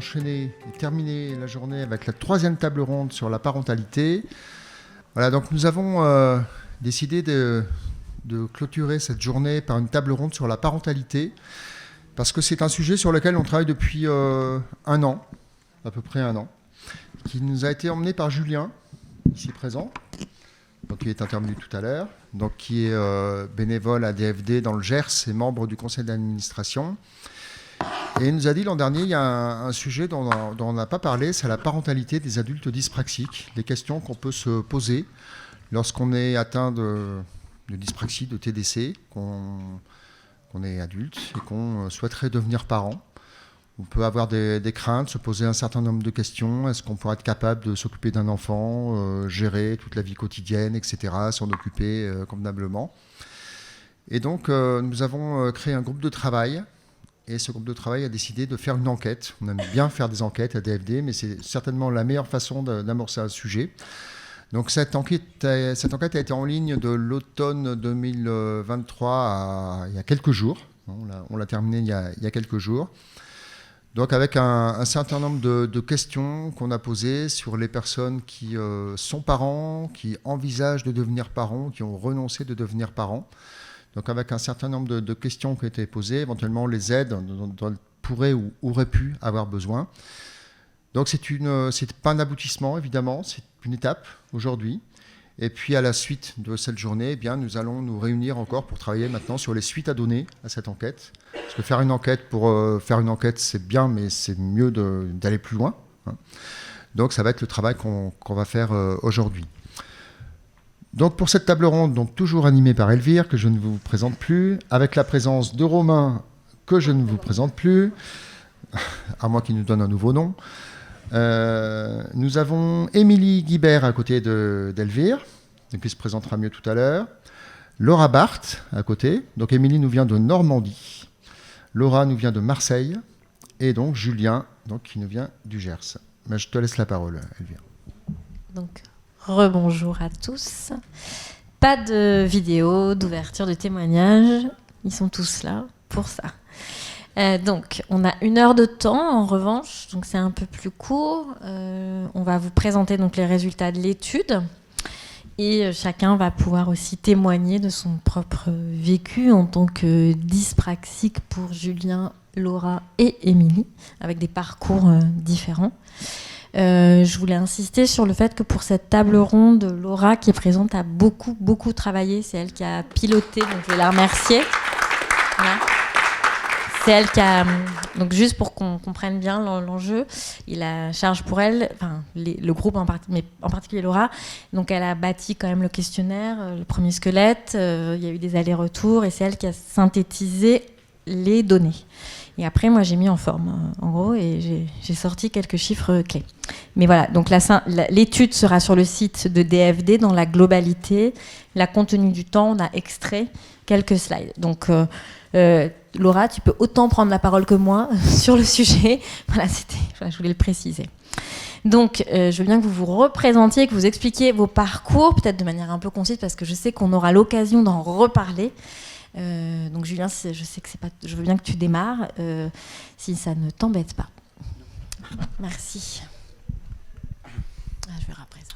enchaîner et terminer la journée avec la troisième table ronde sur la parentalité. Voilà, donc nous avons décidé de clôturer cette journée par une table ronde sur la parentalité, parce que c'est un sujet sur lequel on travaille depuis un an, à peu près un an, qui nous a été emmené par Julien, ici présent, donc qui est intervenu tout à l'heure, donc qui est bénévole à DFD dans le Gers et membre du conseil d'administration. Et il nous a dit l'an dernier, il y a un sujet dont on n'a pas parlé, c'est la parentalité des adultes dyspraxiques, les questions qu'on peut se poser lorsqu'on est atteint de dyspraxie, de TDC, qu'on est adulte et qu'on souhaiterait devenir parent. On peut avoir des craintes, se poser un certain nombre de questions. Est-ce qu'on pourra être capable de s'occuper d'un enfant, gérer toute la vie quotidienne, etc., s'en occuper convenablement. Et donc, nous avons créé un groupe de travail. Et ce groupe de travail a décidé de faire une enquête. On aime bien faire des enquêtes à DFD, mais c'est certainement la meilleure façon d'amorcer un sujet. Donc cette enquête a été en ligne de l'automne 2023 il y a quelques jours. On l'a terminée il y a quelques jours. Donc avec un certain nombre de questions qu'on a posées sur les personnes qui sont parents, qui envisagent de devenir parents, qui ont renoncé de devenir parents. Donc avec un certain nombre de questions qui ont été posées, éventuellement les aides dont elles pourraient ou auraient pu avoir besoin. Donc c'est pas un aboutissement, évidemment, c'est une étape aujourd'hui. Et puis à la suite de cette journée, eh bien, nous allons nous réunir encore pour travailler maintenant sur les suites à donner à cette enquête. Parce que faire une enquête faire une enquête, c'est bien, mais c'est mieux d'aller plus loin. Donc ça va être le travail qu'on va faire aujourd'hui. Donc pour cette table ronde, donc toujours animée par Elvire, que je ne vous présente plus, avec la présence de Romain, que je ne vous présente plus, à moins qu'il nous donne un nouveau nom. Nous avons Émilie Guibert à côté d'Elvire, qui se présentera mieux tout à l'heure. Laura Barthes à côté. Donc Émilie nous vient de Normandie. Laura nous vient de Marseille. Et donc Julien, qui nous vient du Gers. Mais je te laisse la parole, Elvire. Donc, rebonjour à tous. Pas de vidéo, d'ouverture de témoignage. Ils sont tous là pour ça. Donc, on a 1 heure de temps, en revanche, donc c'est un peu plus court. On va vous présenter donc les résultats de l'étude et chacun va pouvoir aussi témoigner de son propre vécu en tant que dyspraxique pour Julien, Laura et Émilie, avec des parcours différents. Je voulais insister sur le fait que pour cette table ronde, Laura, qui est présente, a beaucoup travaillé. C'est elle qui a piloté, donc je vais la remercier. Voilà. C'est elle qui a... Donc juste pour qu'on comprenne bien l'enjeu, il a charge pour elle, enfin le groupe mais en particulier Laura, donc elle a bâti quand même le questionnaire, le premier squelette, il y a eu des allers-retours et c'est elle qui a synthétisé les données. Et après, moi, j'ai mis en forme, en gros, et j'ai sorti quelques chiffres clés. Mais voilà, donc l'étude sera sur le site de DFD dans la globalité. La compte tenu du temps, on a extrait quelques slides. Donc, Laura, tu peux autant prendre la parole que moi sur le sujet. Voilà, je voulais le préciser. Donc, je veux bien que vous vous représentiez, que vous expliquiez vos parcours, peut-être de manière un peu concise, parce que je sais qu'on aura l'occasion d'en reparler. Donc Julien, je sais que c'est pas, je veux bien que tu démarres, si ça ne t'embête pas. Merci. Je verrai après ça.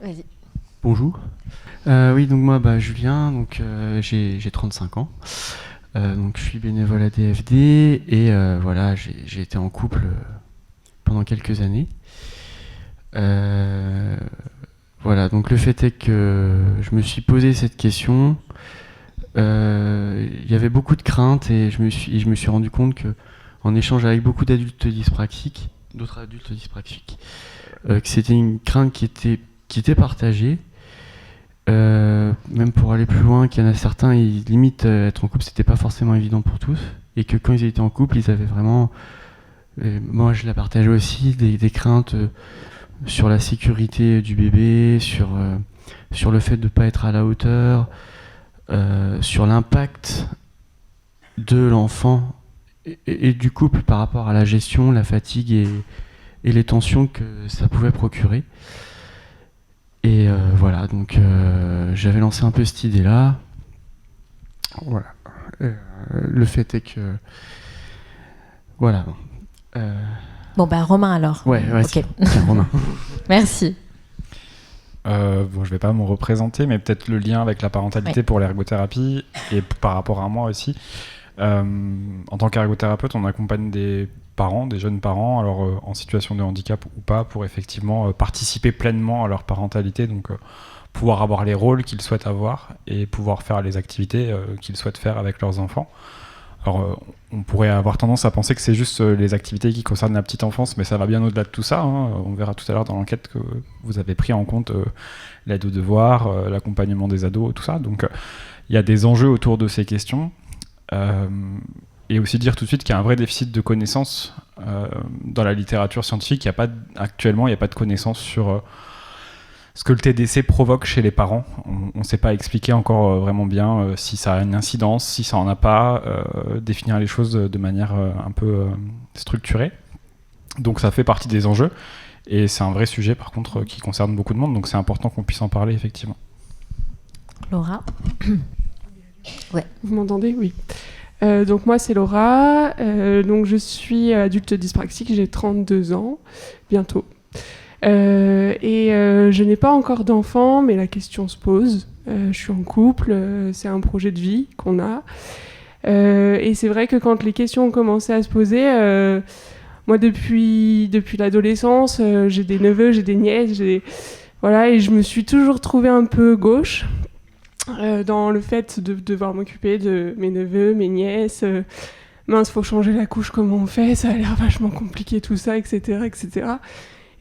Vas-y. Bonjour. Oui, donc moi, Julien, donc j'ai 35 ans. Donc je suis bénévole à DFD et voilà, j'ai été en couple pendant quelques années. Voilà, donc le fait est que je me suis posé cette question. Il y avait beaucoup de craintes et je me suis rendu compte que, en échange avec beaucoup d'adultes dyspraxiques, d'autres adultes dyspraxiques, que c'était une crainte qui était partagée. Même pour aller plus loin, qu'il y en a certains, ils limitent être en couple, c'était pas forcément évident pour tous, et que quand ils étaient en couple, ils avaient vraiment, moi je la partageais aussi, des craintes. Sur la sécurité du bébé, sur le fait de ne pas être à la hauteur, sur l'impact de l'enfant et du couple par rapport à la gestion, la fatigue et les tensions que ça pouvait procurer. Et voilà, donc j'avais lancé un peu cette idée-là. Voilà. Le fait est que... Voilà. Bon, Romain alors. Ouais, Ok. tiens, Romain. Merci. Je vais pas me représenter, mais peut-être le lien avec la parentalité pour l'ergothérapie et par rapport à moi aussi. En tant qu'ergothérapeute, on accompagne des parents, des jeunes parents, alors en situation de handicap ou pas, pour effectivement participer pleinement à leur parentalité, donc pouvoir avoir les rôles qu'ils souhaitent avoir et pouvoir faire les activités qu'ils souhaitent faire avec leurs enfants. Alors, on pourrait avoir tendance à penser que c'est juste les activités qui concernent la petite enfance, mais ça va bien au-delà de tout ça. On verra tout à l'heure dans l'enquête que vous avez pris en compte l'aide aux devoirs, l'accompagnement des ados, tout ça. Donc, il y a des enjeux autour de ces questions. Et aussi dire tout de suite qu'il y a un vrai déficit de connaissances dans la littérature scientifique. Actuellement, il n'y a pas de connaissances sur ce que le TDC provoque chez les parents. On ne sait pas expliquer encore vraiment bien si ça a une incidence, si ça n'en a pas, définir les choses de manière un peu structurée. Donc ça fait partie des enjeux, et c'est un vrai sujet par contre qui concerne beaucoup de monde, donc c'est important qu'on puisse en parler effectivement. Laura. Ouais. Vous m'entendez ? Oui. Donc moi c'est Laura, donc je suis adulte dyspraxique, j'ai 32 ans, bientôt. Je n'ai pas encore d'enfant, mais la question se pose. Je suis en couple, c'est un projet de vie qu'on a. Et c'est vrai que quand les questions ont commencé à se poser, moi depuis l'adolescence, j'ai des neveux, j'ai des nièces, voilà, et je me suis toujours trouvée un peu gauche dans le fait de devoir m'occuper de mes neveux, mes nièces. Mince, faut changer la couche, comment on fait ? Ça a l'air vachement compliqué tout ça, etc., etc.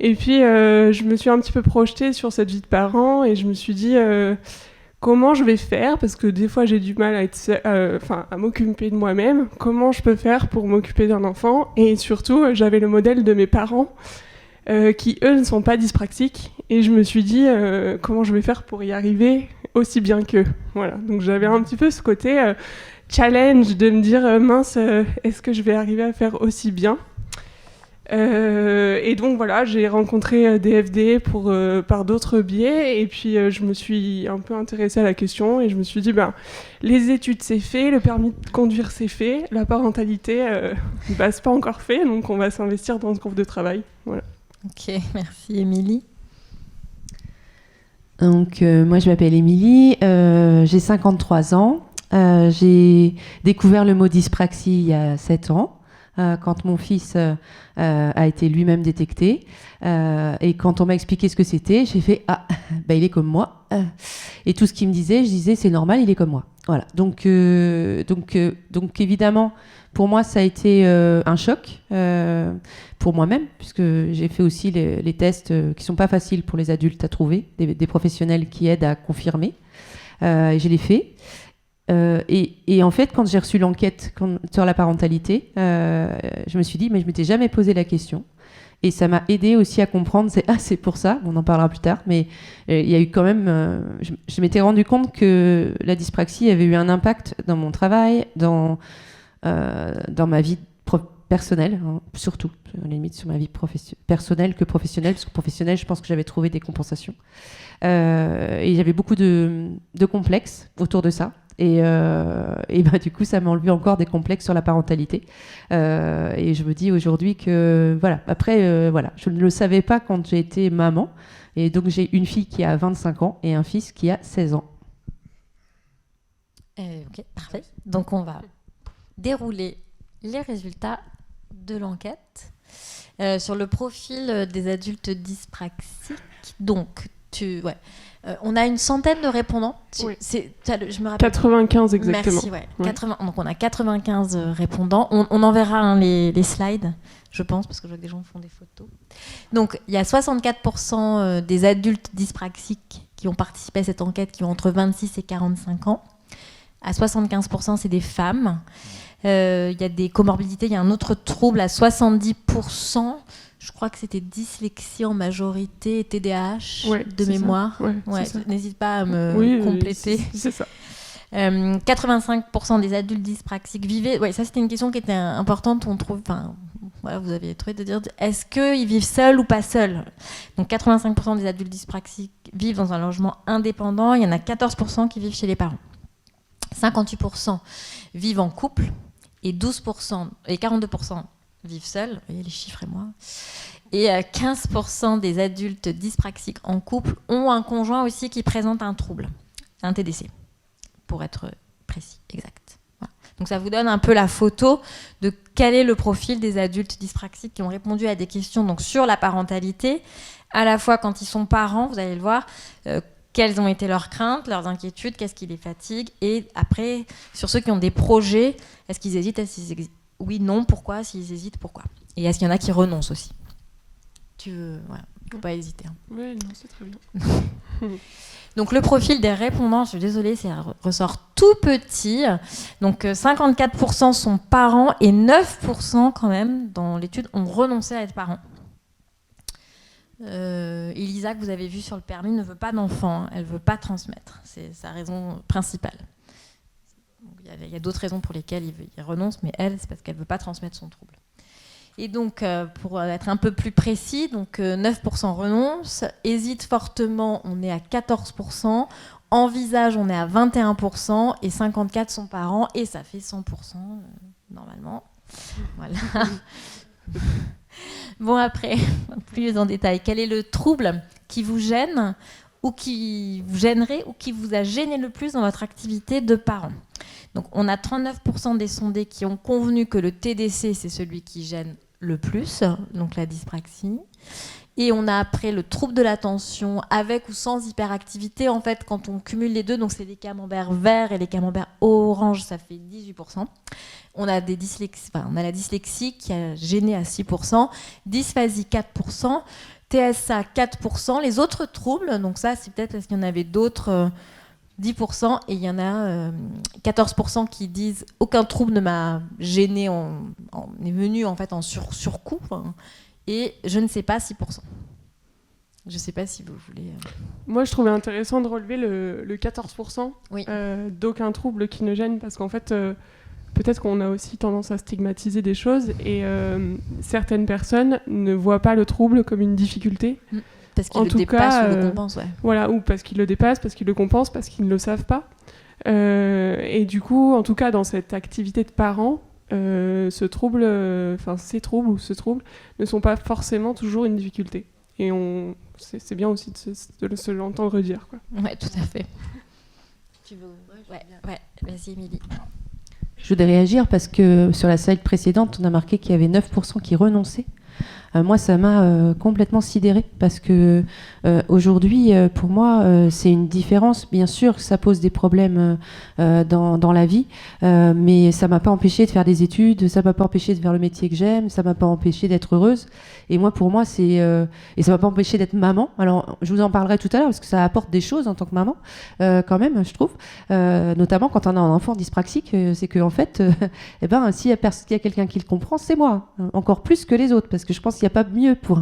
Et puis, je me suis un petit peu projetée sur cette vie de parent et je me suis dit comment je vais faire, parce que des fois j'ai du mal à m'occuper de moi-même. Comment je peux faire pour m'occuper d'un enfant ? Et surtout, j'avais le modèle de mes parents qui, eux, ne sont pas dyspraxiques. Et je me suis dit comment je vais faire pour y arriver aussi bien qu'eux. Voilà. Donc j'avais un petit peu ce côté challenge de me dire mince, est-ce que je vais arriver à faire aussi bien ? Et donc voilà, j'ai rencontré DFD par d'autres biais, et puis je me suis un peu intéressée à la question et je me suis dit les études c'est fait, le permis de conduire c'est fait, la parentalité c'est pas encore fait, donc on va s'investir dans ce groupe de travail. Voilà. Ok, merci Émilie. Donc moi je m'appelle Émilie, j'ai 53 ans, j'ai découvert le mot dyspraxie il y a 7 ans. Quand mon fils a été lui-même détecté, et quand on m'a expliqué ce que c'était, j'ai fait il est comme moi, et tout ce qu'il me disait, je disais c'est normal, il est comme moi. Voilà. Donc évidemment pour moi ça a été un choc pour moi-même, puisque j'ai fait aussi les tests qui sont pas faciles pour les adultes à trouver, des professionnels qui aident à confirmer, et je l'ai fait. Et en fait, quand j'ai reçu l'enquête sur la parentalité, je me suis dit, mais je m'étais jamais posé la question. Et ça m'a aidé aussi à comprendre, c'est pour ça, on en parlera plus tard, mais il y a eu quand même... je m'étais rendu compte que la dyspraxie avait eu un impact dans mon travail, dans ma vie personnelle, surtout, à la limite sur ma vie personnelle que professionnelle, parce que professionnelle, je pense que j'avais trouvé des compensations. Et j'avais beaucoup de complexes autour de ça. Et du coup, ça m'a enlevé encore des complexes sur la parentalité. Et je me dis aujourd'hui que, voilà, après, je ne le savais pas quand j'ai été maman. Et donc, j'ai une fille qui a 25 ans et un fils qui a 16 ans. Ok, parfait. Donc, on va dérouler les résultats de l'enquête sur le profil des adultes dyspraxiques. Donc, on a une centaine de répondants. Oui. Je me rappelle. 95 exactement. Merci, ouais. 80, donc on a 95 répondants. On enverra les slides, je pense, parce que je vois que des gens font des photos. Donc il y a 64% des adultes dyspraxiques qui ont participé à cette enquête qui ont entre 26 et 45 ans. À 75%, c'est des femmes. Il y a des comorbidités. Il y a un autre trouble à 70%. Je crois que c'était dyslexie en majorité et TDAH de mémoire. N'hésite pas à me compléter. C'est ça. 85% des adultes dyspraxiques vivaient... ça c'était une question qui était importante, on trouve... vous avez trouvé de dire, est-ce qu'ils vivent seuls ou pas seuls ? Donc 85% des adultes dyspraxiques vivent dans un logement indépendant, il y en a 14% qui vivent chez les parents. 58% vivent en couple et 42% vivent seuls, vous voyez les chiffres et moi. Et 15% des adultes dyspraxiques en couple ont un conjoint aussi qui présente un trouble, un TDC, pour être précis, exact. Voilà. Donc ça vous donne un peu la photo de quel est le profil des adultes dyspraxiques qui ont répondu à des questions donc, sur la parentalité, à la fois quand ils sont parents, vous allez le voir, quelles ont été leurs craintes, leurs inquiétudes, qu'est-ce qui les fatigue, et après, sur ceux qui ont des projets, est-ce qu'ils hésitent, oui, non, pourquoi, s'ils hésitent, pourquoi. Et est-ce qu'il y en a qui renoncent aussi. Voilà, faut pas hésiter. Hein. Oui, non, c'est très bien. Donc le profil des répondants, je suis désolée, ça ressort tout petit. Donc 54% sont parents et 9% quand même, dans l'étude, ont renoncé à être parents. Elisa, que vous avez vu sur le permis, ne veut pas d'enfant, hein. Elle ne veut pas transmettre. C'est sa raison principale. Il y a d'autres raisons pour lesquelles il renonce, mais elle, c'est parce qu'elle ne veut pas transmettre son trouble. Et donc, pour être un peu plus précis, donc 9% renoncent, hésitent fortement, on est à 14%, envisagent, on est à 21%, et 54% sont parents, et ça fait 100% normalement. Voilà. Bon, après, plus en détail, quel est le trouble qui vous gêne, ou qui vous gênerait, ou qui vous a gêné le plus dans votre activité de parent? Donc, on a 39% des sondés qui ont convenu que le TDC, c'est celui qui gêne le plus, donc la dyspraxie. Et on a après le trouble de l'attention, avec ou sans hyperactivité. En fait, quand on cumule les deux, donc c'est les camemberts verts et les camemberts orange, ça fait 18%. On a la dyslexie qui a gêné à 6%, dysphasie 4%, TSA 4%. Les autres troubles, donc ça, c'est peut-être parce qu'il y en avait d'autres... 10%, et il y en a 14% qui disent aucun trouble ne m'a gêné, est venu en fait en surcoût, et je ne sais pas 6%. Je ne sais pas si vous voulez. Moi, je trouvais intéressant de relever le 14% Oui. D'aucun trouble qui ne gêne, parce qu'en fait, peut-être qu'on a aussi tendance à stigmatiser des choses, et certaines personnes ne voient pas le trouble comme une difficulté. Parce qu'ils le dépassent ou le compensent, ouais. Voilà, ou parce qu'ils le dépassent, parce qu'ils le compensent, parce qu'ils ne le savent pas. Et du coup, en tout cas, dans cette activité de parents, ces troubles ce trouble ne sont pas forcément toujours une difficulté. Et c'est bien aussi de se l'entendre dire, quoi. Ouais, tout à fait. Tu veux... Ouais. Vas-y, Émilie. Je voudrais réagir parce que sur la slide précédente, on a marqué qu'il y avait 9% qui renonçaient. Moi, ça m'a complètement sidérée parce que aujourd'hui, pour moi, c'est une différence. Bien sûr, ça pose des problèmes dans la vie, mais ça m'a pas empêché de faire des études, ça m'a pas empêché de faire le métier que j'aime, ça m'a pas empêché d'être heureuse. Et moi, pour moi, et ça m'a pas empêché d'être maman. Alors, je vous en parlerai tout à l'heure parce que ça apporte des choses en tant que maman, quand même, je trouve. Notamment quand on a un enfant dyspraxique, c'est que en fait, s'il y a quelqu'un qui le comprend, c'est moi, encore plus que les autres, parce que je pense qu'il n'y a pas mieux pour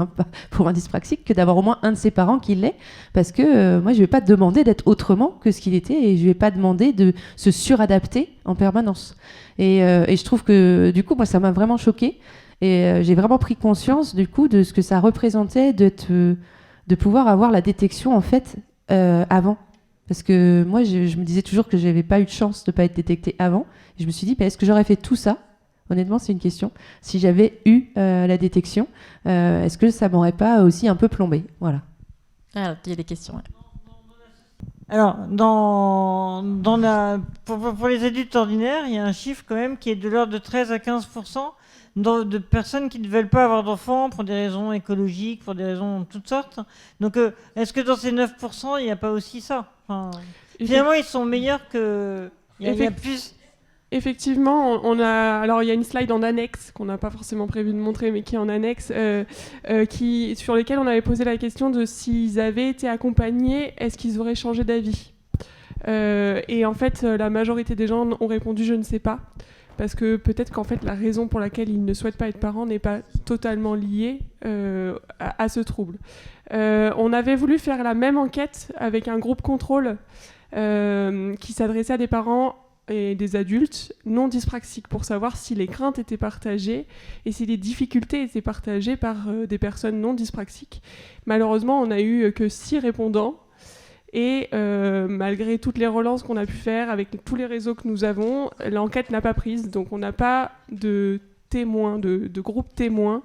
un dyspraxique que d'avoir au moins un de ses parents qui l'est, parce que moi, je ne vais pas demander d'être autrement que ce qu'il était, et je ne vais pas demander de se suradapter en permanence. Et je trouve que, du coup, moi, ça m'a vraiment choquée, et j'ai vraiment pris conscience, du coup, de ce que ça représentait de pouvoir avoir la détection, en fait, avant. Parce que moi, je me disais toujours que je n'avais pas eu de chance de ne pas être détectée avant, et je me suis dit, est-ce que j'aurais fait tout ça? Honnêtement, c'est une question. Si j'avais eu la détection, est-ce que ça m'aurait pas aussi un peu plombé? Voilà. Alors, il y a des questions. Ouais. Alors, pour les adultes ordinaires, il y a un chiffre quand même qui est de l'ordre de 13 à 15% de personnes qui ne veulent pas avoir d'enfants pour des raisons écologiques, pour des raisons de toutes sortes. Donc, est-ce que dans ces 9%, il n'y a pas aussi ça? Finalement, ils sont meilleurs que... Il y a plus... Effectivement, alors il y a une slide en annexe qu'on n'a pas forcément prévu de montrer, mais qui est en annexe, sur lesquelles on avait posé la question de s'ils avaient été accompagnés, est-ce qu'ils auraient changé d'avis? Et en fait, la majorité des gens ont répondu je ne sais pas, parce que peut-être qu'en fait la raison pour laquelle ils ne souhaitent pas être parents n'est pas totalement liée à ce trouble. On avait voulu faire la même enquête avec un groupe contrôle qui s'adressait à des parents et des adultes non dyspraxiques pour savoir si les craintes étaient partagées et si les difficultés étaient partagées par des personnes non dyspraxiques. Malheureusement, on n'a eu que 6 répondants et malgré toutes les relances qu'on a pu faire avec tous les réseaux que nous avons, l'enquête n'a pas prise, donc on n'a pas de témoins, de groupes témoins.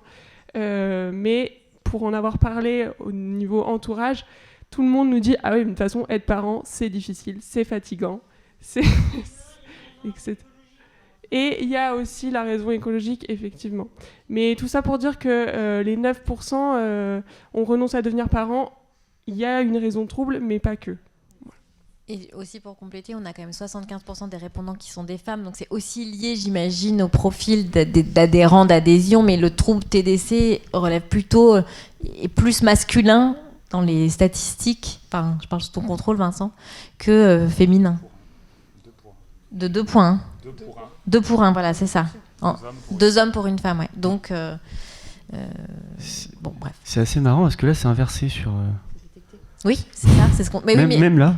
Mais pour en avoir parlé au niveau entourage, tout le monde nous dit « Ah oui, mais de toute façon, être parent, c'est difficile, c'est fatigant. » etc. Et il y a aussi la raison écologique, effectivement. Mais tout ça pour dire que les 9% on renonce à devenir parent, il y a une raison trouble, mais pas que. Et aussi pour compléter, on a quand même 75% des répondants qui sont des femmes, donc c'est aussi lié, j'imagine, au profil d'adhérents, d'adhésion, mais le trouble TDC relève plutôt et plus masculin dans les statistiques, enfin, je parle sous ton contrôle, Vincent, que féminin. 2 points. 2 pour 1, voilà, c'est ça. 2 hommes pour une femme, ouais. Donc, bon, bref. C'est assez marrant parce que là, c'est inversé sur. Oui, c'est ça, c'est ce qu'on. Mais même là.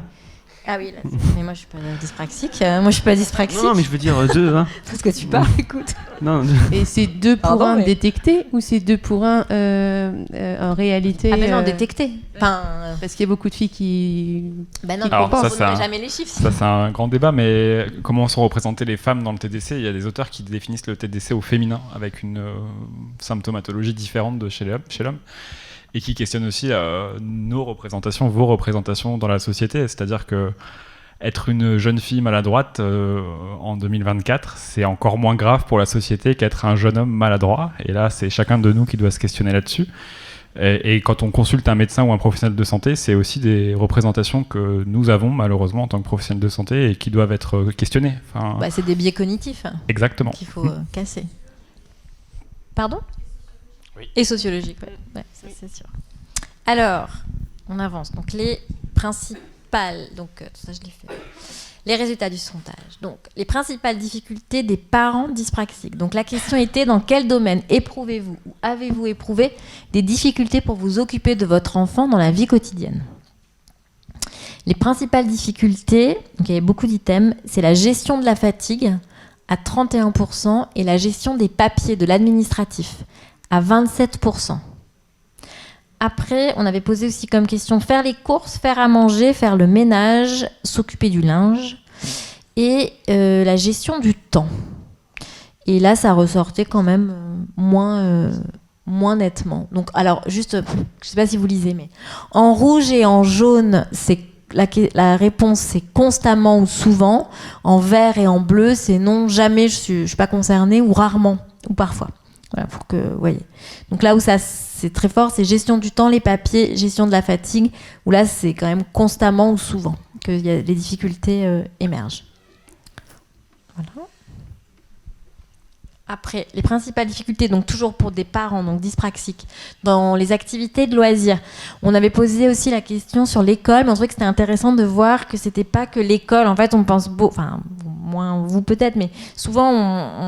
Ah oui, là, mais moi je suis pas dyspraxique. Moi je suis pas dyspraxique. Non, mais je veux dire 2, hein. Parce que tu parles, écoute. Non. Et c'est 2 pour 1 détecté ou c'est 2 pour 1 en réalité Ah ben non, détecté. Enfin, parce qu'il y a beaucoup de filles qui. Ben non, Alors, on ça, ne jamais les chiffres. Ça, c'est un grand débat, mais comment sont représentées les femmes dans le TDC? Il y a des auteurs qui définissent le TDC au féminin, avec une symptomatologie différente de chez l'homme, et qui questionnent aussi nos représentations, vos représentations dans la société. C'est-à-dire que être une jeune fille maladroite en 2024, c'est encore moins grave pour la société qu'être un jeune homme maladroit. Et là, c'est chacun de nous qui doit se questionner là-dessus. Et quand on consulte un médecin ou un professionnel de santé, c'est aussi des représentations que nous avons malheureusement en tant que professionnels de santé et qui doivent être questionnées. Enfin, c'est des biais cognitifs. Exactement. Qu'il faut casser. Pardon ? Oui. Et sociologique, ouais, ça, c'est sûr. Alors, on avance. Donc les principales, donc ça je l'ai fait. Les résultats du sondage. Donc les principales difficultés des parents dyspraxiques. Donc la question était: dans quel domaine éprouvez-vous ou avez-vous éprouvé des difficultés pour vous occuper de votre enfant dans la vie quotidienne? Les principales difficultés, donc il y avait beaucoup d'items, c'est la gestion de la fatigue à 31% et la gestion des papiers, de l'administratif à 27%. Après, on avait posé aussi comme question faire les courses, faire à manger, faire le ménage, s'occuper du linge et la gestion du temps. Et là, ça ressortait quand même moins nettement. Donc, alors, juste, je ne sais pas si vous lisez, mais en rouge et en jaune, c'est la réponse, c'est constamment ou souvent. En vert et en bleu, c'est non, jamais, je suis pas concernée ou rarement ou parfois. Voilà, pour que vous voyez. Donc là où ça c'est très fort, c'est gestion du temps, les papiers, gestion de la fatigue, où là c'est quand même constamment ou souvent que les difficultés émergent. Voilà. Après, les principales difficultés, donc toujours pour des parents donc dyspraxiques, dans les activités de loisirs. On avait posé aussi la question sur l'école, mais on trouvait que c'était intéressant de voir que c'était pas que l'école. En fait, on pense enfin moins vous peut-être, mais souvent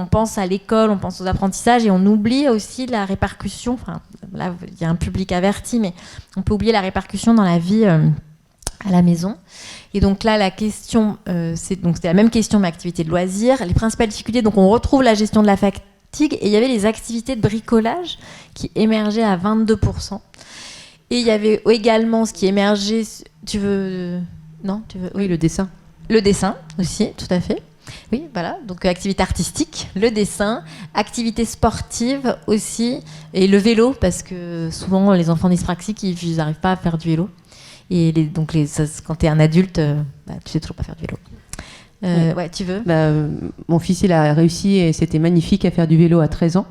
on pense à l'école, on pense aux apprentissages et on oublie aussi la répercussion. Enfin, là, il y a un public averti, mais on peut oublier la répercussion dans la vie à la maison. Et donc là, la question, c'était la même question, mais activité de loisirs. Les principales difficultés, donc on retrouve la gestion de la fatigue, et il y avait les activités de bricolage qui émergeaient à 22%. Et il y avait également ce qui émergeait, Oui, le dessin. Le dessin aussi, tout à fait. Oui, voilà, donc activité artistique, le dessin, activité sportive aussi, et le vélo, parce que souvent les enfants dyspraxiques, ils n'arrivent pas à faire du vélo. Et quand tu es un adulte, tu sais toujours pas faire du vélo. Ouais, tu veux ? Mon fils, il a réussi et c'était magnifique à faire du vélo à 13 ans.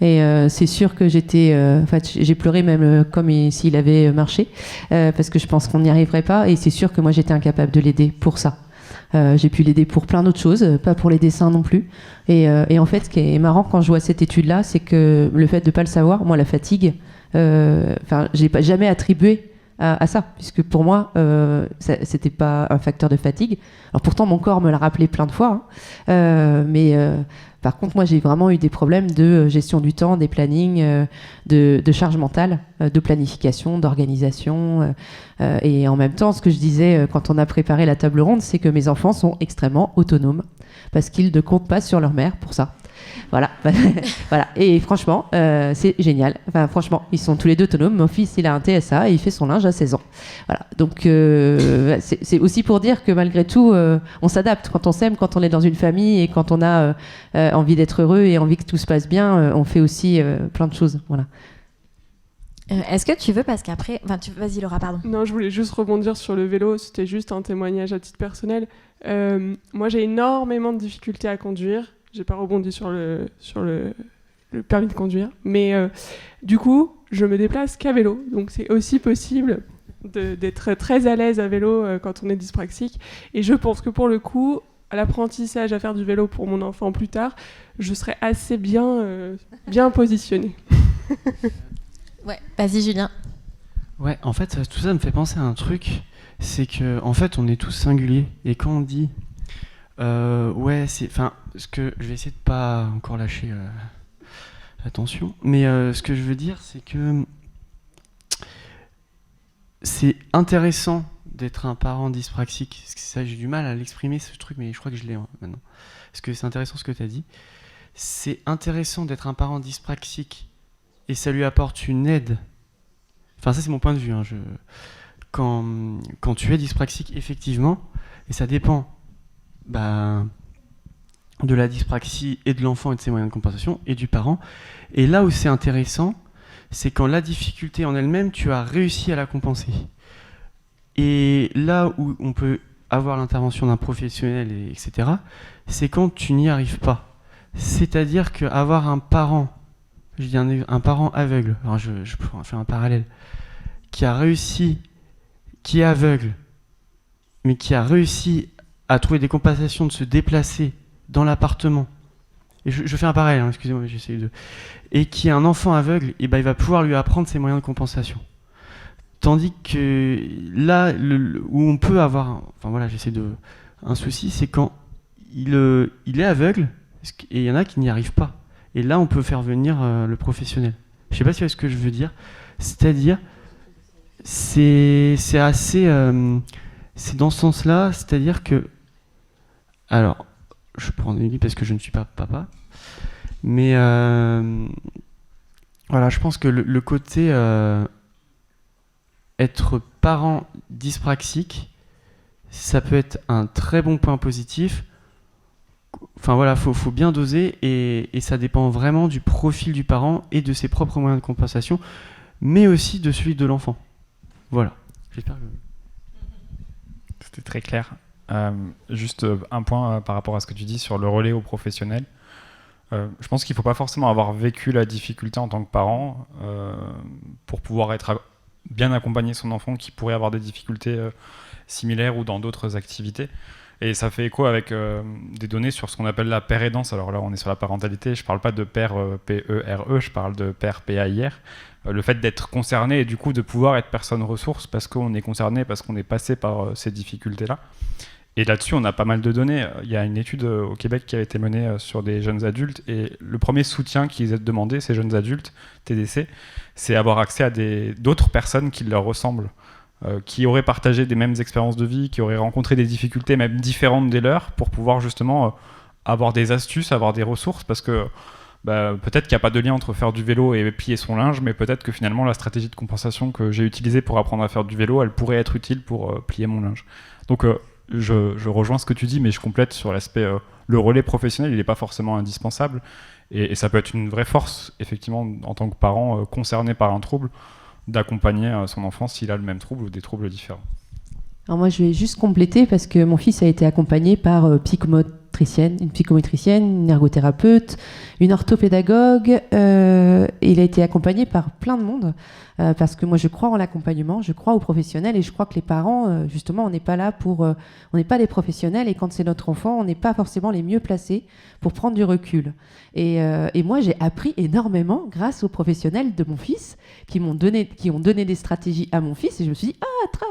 Et c'est sûr que j'ai pleuré même comme s'il avait marché, parce que je pense qu'on n'y arriverait pas. Et c'est sûr que moi, j'étais incapable de l'aider pour ça. J'ai pu l'aider pour plein d'autres choses, pas pour les dessins non plus. Et en fait, ce qui est marrant quand je vois cette étude-là, c'est que le fait de ne pas le savoir, moi, la fatigue, j'ai jamais attribué à ça, puisque pour moi, c'était pas un facteur de fatigue. Alors pourtant, mon corps me l'a rappelé plein de fois, mais par contre, moi, j'ai vraiment eu des problèmes de gestion du temps, des plannings, de charge mentale, de planification, d'organisation. Et en même temps, ce que je disais quand on a préparé la table ronde, c'est que mes enfants sont extrêmement autonomes, parce qu'ils ne comptent pas sur leur mère pour ça. Voilà. Voilà. Et franchement, c'est génial. Enfin, franchement, ils sont tous les deux autonomes. Mon fils, il a un TSA et il fait son linge à 16 ans. Voilà. Donc, c'est aussi pour dire que malgré tout, on s'adapte. Quand on s'aime, quand on est dans une famille et quand on a envie d'être heureux et envie que tout se passe bien, on fait aussi plein de choses. Voilà. Est-ce que tu veux, parce qu'après... Enfin, vas-y Laura, pardon. Non, je voulais juste rebondir sur le vélo. C'était juste un témoignage à titre personnel. Moi, j'ai énormément de difficultés à conduire. J'ai pas rebondi sur le permis de conduire. Mais du coup, je me déplace qu'à vélo. Donc, c'est aussi possible d'être très à l'aise à vélo quand on est dyspraxique. Et je pense que pour le coup, à l'apprentissage à faire du vélo pour mon enfant plus tard, je serais assez bien positionnée. Ouais, vas-y Julien. Ouais, en fait, tout ça me fait penser à un truc, c'est que en fait, on est tous singuliers. Et quand on dit, ce que je vais essayer de pas encore lâcher l'attention, mais ce que je veux dire, c'est que c'est intéressant d'être un parent dyspraxique. Parce que ça, j'ai du mal à l'exprimer ce truc, mais je crois que je l'ai maintenant. Parce que c'est intéressant ce que tu as dit. C'est intéressant d'être un parent dyspraxique. Et ça lui apporte une aide. Enfin, ça, c'est mon point de vue. Hein. Quand tu es dyspraxique, effectivement, et ça dépend de la dyspraxie et de l'enfant et de ses moyens de compensation, et du parent. Et là où c'est intéressant, c'est quand la difficulté en elle-même, tu as réussi à la compenser. Et là où on peut avoir l'intervention d'un professionnel, etc., c'est quand tu n'y arrives pas. C'est-à-dire qu'avoir un parent, je dis un parent aveugle, alors je peux faire un parallèle, qui est aveugle, mais qui a réussi à trouver des compensations de se déplacer dans l'appartement, et je fais un parallèle, hein, excusez-moi, mais j'essaie de... Et qui est un enfant aveugle, et il va pouvoir lui apprendre ses moyens de compensation. Tandis que là, où on peut avoir, un souci, c'est quand il est aveugle, et il y en a qui n'y arrivent pas. Et là, on peut faire venir le professionnel. Je ne sais pas si vous voyez ce que je veux dire. C'est-à-dire, c'est assez... c'est dans ce sens-là, c'est-à-dire que... Alors, je prends des guillemets parce que je ne suis pas papa. Mais voilà, je pense que le côté être parent dyspraxique, ça peut être un très bon point positif. Enfin voilà, faut bien doser et ça dépend vraiment du profil du parent et de ses propres moyens de compensation, mais aussi de celui de l'enfant. Voilà. J'espère que... C'était très clair. Juste un point par rapport à ce que tu dis sur le relais aux professionnels. Je pense qu'il ne faut pas forcément avoir vécu la difficulté en tant que parent pour pouvoir être bien accompagner son enfant qui pourrait avoir des difficultés similaires ou dans d'autres activités. Et ça fait écho avec des données sur ce qu'on appelle la père-aidance. Alors là, on est sur la parentalité. Je ne parle pas de père P-E-R-E, je parle de père P-A-I-R. Le fait d'être concerné et du coup de pouvoir être personne ressource parce qu'on est concerné, parce qu'on est passé par ces difficultés-là. Et là-dessus, on a pas mal de données. Il y a une étude au Québec qui a été menée sur des jeunes adultes. Et le premier soutien qu'ils aient demandé, ces jeunes adultes, TDC, c'est avoir accès à d'autres personnes qui leur ressemblent. Qui auraient partagé des mêmes expériences de vie, qui auraient rencontré des difficultés même différentes des leurs, pour pouvoir justement avoir des astuces, avoir des ressources, parce que peut-être qu'il n'y a pas de lien entre faire du vélo et plier son linge, mais peut-être que finalement la stratégie de compensation que j'ai utilisée pour apprendre à faire du vélo, elle pourrait être utile pour plier mon linge. Donc je rejoins ce que tu dis, mais je complète sur l'aspect, le relais professionnel, il n'est pas forcément indispensable, et ça peut être une vraie force, effectivement, en tant que parent concerné par un trouble, d'accompagner son enfant s'il a le même trouble ou des troubles différents. Alors moi, je vais juste compléter parce que mon fils a été accompagné par une psychomotricienne, une ergothérapeute, une orthopédagogue. Il a été accompagné par plein de monde parce que moi, je crois en l'accompagnement, je crois aux professionnels et je crois que les parents, justement, on n'est pas là on n'est pas des professionnels et quand c'est notre enfant, on n'est pas forcément les mieux placés pour prendre du recul. Et moi, j'ai appris énormément grâce aux professionnels de mon fils qui ont donné des stratégies à mon fils et je me suis dit,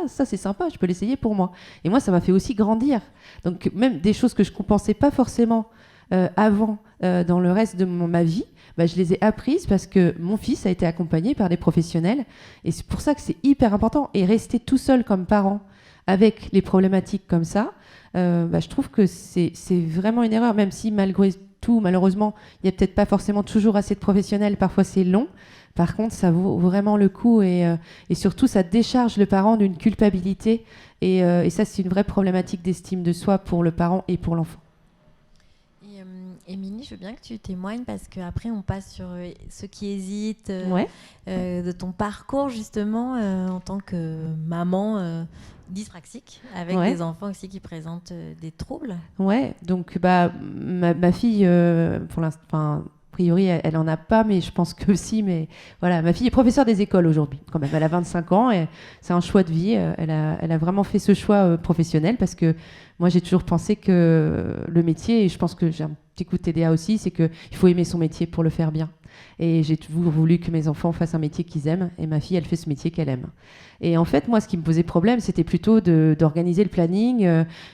ça c'est sympa, je peux l'essayer pour moi. Et moi, ça m'a fait aussi grandir. Donc même des choses que je ne compensais pas forcément avant dans le reste de ma vie, je les ai apprises parce que mon fils a été accompagné par des professionnels et c'est pour ça que c'est hyper important. Et rester tout seul comme parent avec les problématiques comme ça, je trouve que c'est vraiment une erreur, même si malgré tout, malheureusement, il n'y a peut-être pas forcément toujours assez de professionnels, parfois c'est long. Par contre, ça vaut vraiment le coup et surtout, ça décharge le parent d'une culpabilité. Et ça, c'est une vraie problématique d'estime de soi pour le parent et pour l'enfant. Émilie, je veux bien que tu témoignes parce qu'après, on passe sur ceux qui hésitent, Ouais. de ton parcours justement en tant que maman dyspraxique, avec Ouais. des enfants aussi qui présentent des troubles. Ouais, donc ma fille, pour l'instant, a priori, elle en a pas, mais je pense que si. Mais voilà, ma fille est professeure des écoles aujourd'hui, quand même. Elle a 25 ans et c'est un choix de vie. Elle a vraiment fait ce choix professionnel parce que moi, j'ai toujours pensé que le métier, et je pense que j'ai un petit coup de TDA aussi, c'est qu'il faut aimer son métier pour le faire bien. Et j'ai toujours voulu que mes enfants fassent un métier qu'ils aiment. Et ma fille, elle fait ce métier qu'elle aime. Et en fait, moi, ce qui me posait problème, c'était plutôt d'organiser le planning,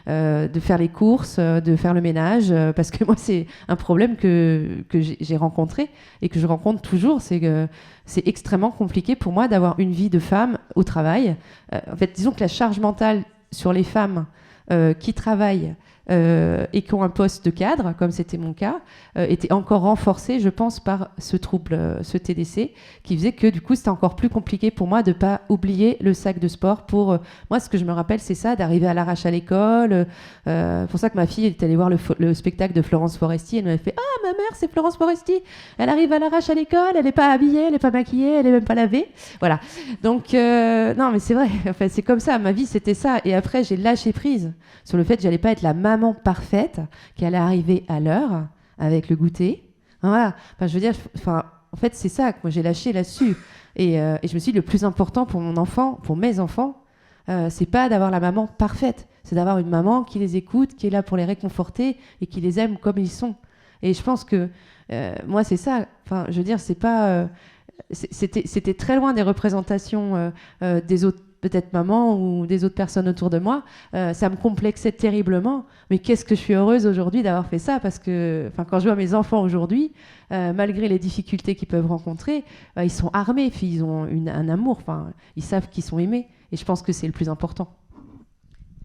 de faire les courses, de faire le ménage. Parce que moi, c'est un problème que j'ai rencontré et que je rencontre toujours. C'est que c'est extrêmement compliqué pour moi d'avoir une vie de femme au travail. En fait, disons que la charge mentale sur les femmes qui travaillent et qui ont un poste de cadre, comme c'était mon cas, était encore renforcée, je pense, par ce trouble, ce TDC, qui faisait que du coup, c'était encore plus compliqué pour moi de ne pas oublier le sac de sport. Pour moi, ce que je me rappelle, c'est ça, d'arriver à l'arrache à l'école. Pour ça que ma fille est allée voir le spectacle de Florence Foresti. Elle m'avait fait « Ah, ma mère, c'est Florence Foresti. Elle arrive à l'arrache à l'école, elle n'est pas habillée, elle n'est pas maquillée, elle n'est même pas lavée. » Voilà. Donc, non, mais c'est vrai. Enfin, c'est comme ça. Ma vie, c'était ça. Et après, j'ai lâché prise sur le fait que j'allais pas être la maman parfaite qui allait arriver à l'heure avec le goûter. Voilà. Enfin, je veux dire, en fait, c'est ça que moi j'ai lâché là-dessus. Et je me suis dit, le plus important pour mon enfant, pour mes enfants, c'est pas d'avoir la maman parfaite, c'est d'avoir une maman qui les écoute, qui est là pour les réconforter et qui les aime comme ils sont. Et je pense que moi, c'est ça. Enfin, je veux dire, c'est pas. C'était très loin des représentations des autres, peut-être maman ou des autres personnes autour de moi. Ça me complexait terriblement. Mais qu'est-ce que je suis heureuse aujourd'hui d'avoir fait ça, parce que quand je vois mes enfants aujourd'hui, malgré les difficultés qu'ils peuvent rencontrer, ils sont armés, puis ils ont un amour. Ils savent qu'ils sont aimés. Et je pense que c'est le plus important.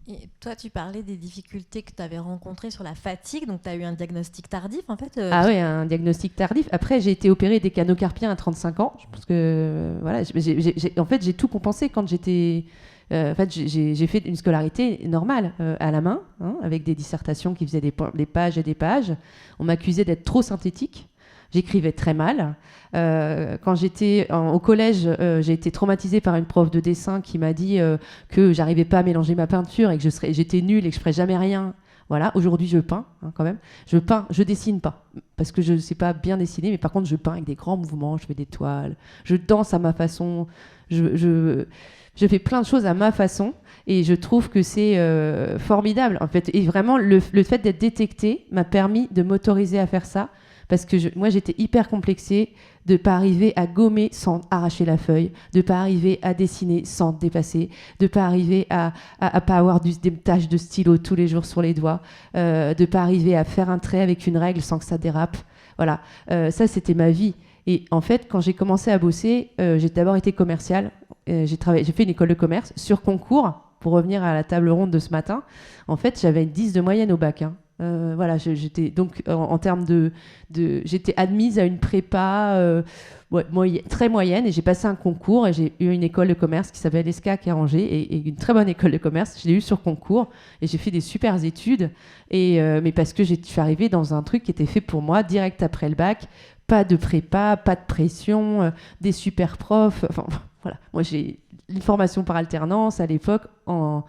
Et toi, tu parlais des difficultés que tu avais rencontrées sur la fatigue, donc tu as eu un diagnostic tardif en fait. Ah oui, un diagnostic tardif. Après, j'ai été opérée des canaux carpiens à 35 ans. Je pense que voilà, en fait, j'ai tout compensé quand j'étais. En fait, j'ai fait une scolarité normale à la main, avec des dissertations qui faisaient des pages et des pages. On m'accusait d'être trop synthétique. J'écrivais très mal. Quand j'étais au collège, j'ai été traumatisée par une prof de dessin qui m'a dit que j'arrivais pas à mélanger ma peinture et que j'étais nulle et que je ferais jamais rien. Voilà, aujourd'hui je peins quand même. Je dessine pas parce que je sais pas bien dessiner, mais par contre je peins avec des grands mouvements, je fais des toiles, je danse à ma façon, je fais plein de choses à ma façon et je trouve que c'est formidable en fait. Et vraiment le fait d'être détectée m'a permis de m'autoriser à faire ça. Parce que moi, j'étais hyper complexée de ne pas arriver à gommer sans arracher la feuille, de ne pas arriver à dessiner sans dépasser, de ne pas arriver à pas avoir des taches de stylo tous les jours sur les doigts, de ne pas arriver à faire un trait avec une règle sans que ça dérape. Voilà, ça, c'était ma vie. Et en fait, quand j'ai commencé à bosser, j'ai d'abord été commerciale. J'ai fait une école de commerce sur concours, pour revenir à la table ronde de ce matin. En fait, j'avais une 10 de moyenne au bac, voilà, j'étais donc en termes j'étais admise à une prépa très moyenne et j'ai passé un concours et j'ai eu une école de commerce qui s'appelle ESCA qui est à Angers et une très bonne école de commerce. Je l'ai eu sur concours et j'ai fait des super études mais parce que je suis arrivée dans un truc qui était fait pour moi direct après le bac, pas de prépa, pas de pression, des super profs. Enfin voilà, moi j'ai une formation par alternance à l'époque en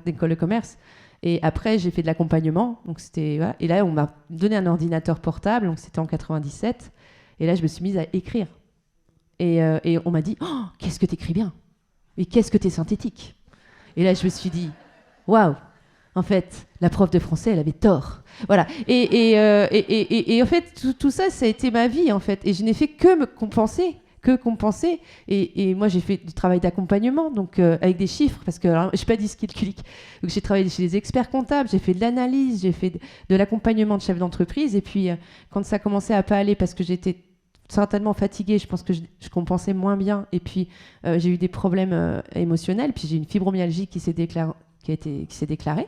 école de commerce. Et après, j'ai fait de l'accompagnement. Donc voilà. Et là, on m'a donné un ordinateur portable. Donc c'était en 97. Et là, je me suis mise à écrire. Et on m'a dit « Oh, qu'est-ce que t'écris bien ! Et qu'est-ce que t'es synthétique !» Et là, je me suis dit « Waouh ! En fait, la prof de français, elle avait tort. » Voilà. Et en fait, tout ça, ça a été ma vie, en fait. Et je n'ai fait que me compenser. Et moi j'ai fait du travail d'accompagnement donc avec des chiffres parce que je suis pas dyscalculique, donc j'ai travaillé chez des experts comptables, j'ai fait de l'analyse, j'ai fait de l'accompagnement de chefs d'entreprise et puis quand ça commençait à pas aller parce que j'étais certainement fatiguée, je pense que je compensais moins bien et puis j'ai eu des problèmes émotionnels, puis j'ai une fibromyalgie qui qui s'est déclaré.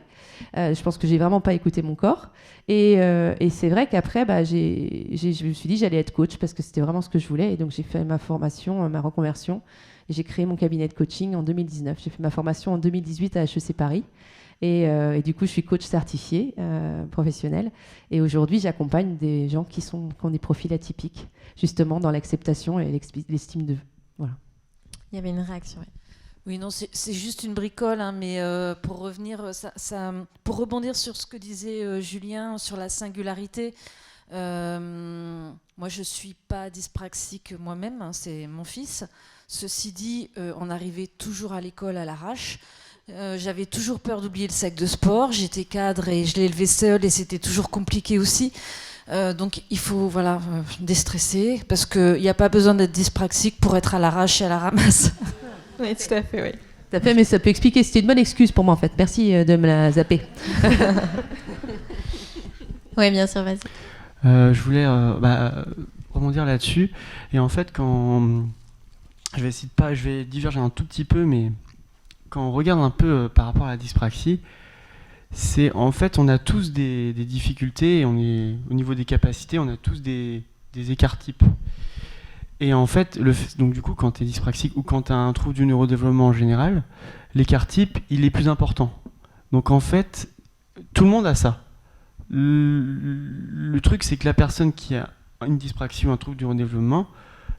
Je pense que j'ai vraiment pas écouté mon corps. Et c'est vrai qu'après, je me suis dit j'allais être coach parce que c'était vraiment ce que je voulais. Et donc j'ai fait ma formation, ma reconversion. Et j'ai créé mon cabinet de coaching en 2019. J'ai fait ma formation en 2018 à HEC Paris. Et du coup, je suis coach certifié professionnel. Et aujourd'hui, j'accompagne des gens qui ont des profils atypiques, justement dans l'acceptation et l'estime d'eux. Voilà. Il y avait une réaction. Oui. Oui, non, c'est juste une bricole, hein, mais pour revenir, pour rebondir sur ce que disait Julien sur la singularité, moi je ne suis pas dyspraxique moi-même, hein, c'est mon fils. Ceci dit, on arrivait toujours à l'école à l'arrache. J'avais toujours peur d'oublier le sac de sport. J'étais cadre et je l'ai élevé seule et c'était toujours compliqué aussi. Donc il faut déstresser parce qu'il n'y a pas besoin d'être dyspraxique pour être à l'arrache et à la ramasse. Oui, tout à fait, oui. Tout à fait, mais ça peut expliquer. C'était une bonne excuse pour moi en fait. Merci de me la zapper. Oui, bien sûr, vas-y. Je voulais rebondir là-dessus. Et en fait, je vais diverger un tout petit peu, mais quand on regarde un peu par rapport à la dyspraxie, c'est en fait on a tous des difficultés et on est au niveau des capacités, on a tous des écarts types. Et en fait, donc du coup, quand tu es dyspraxique ou quand tu as un trouble du neurodéveloppement en général, l'écart type, il est plus important. Donc en fait, tout le monde a ça. Le truc, c'est que la personne qui a une dyspraxie ou un trouble du neurodéveloppement,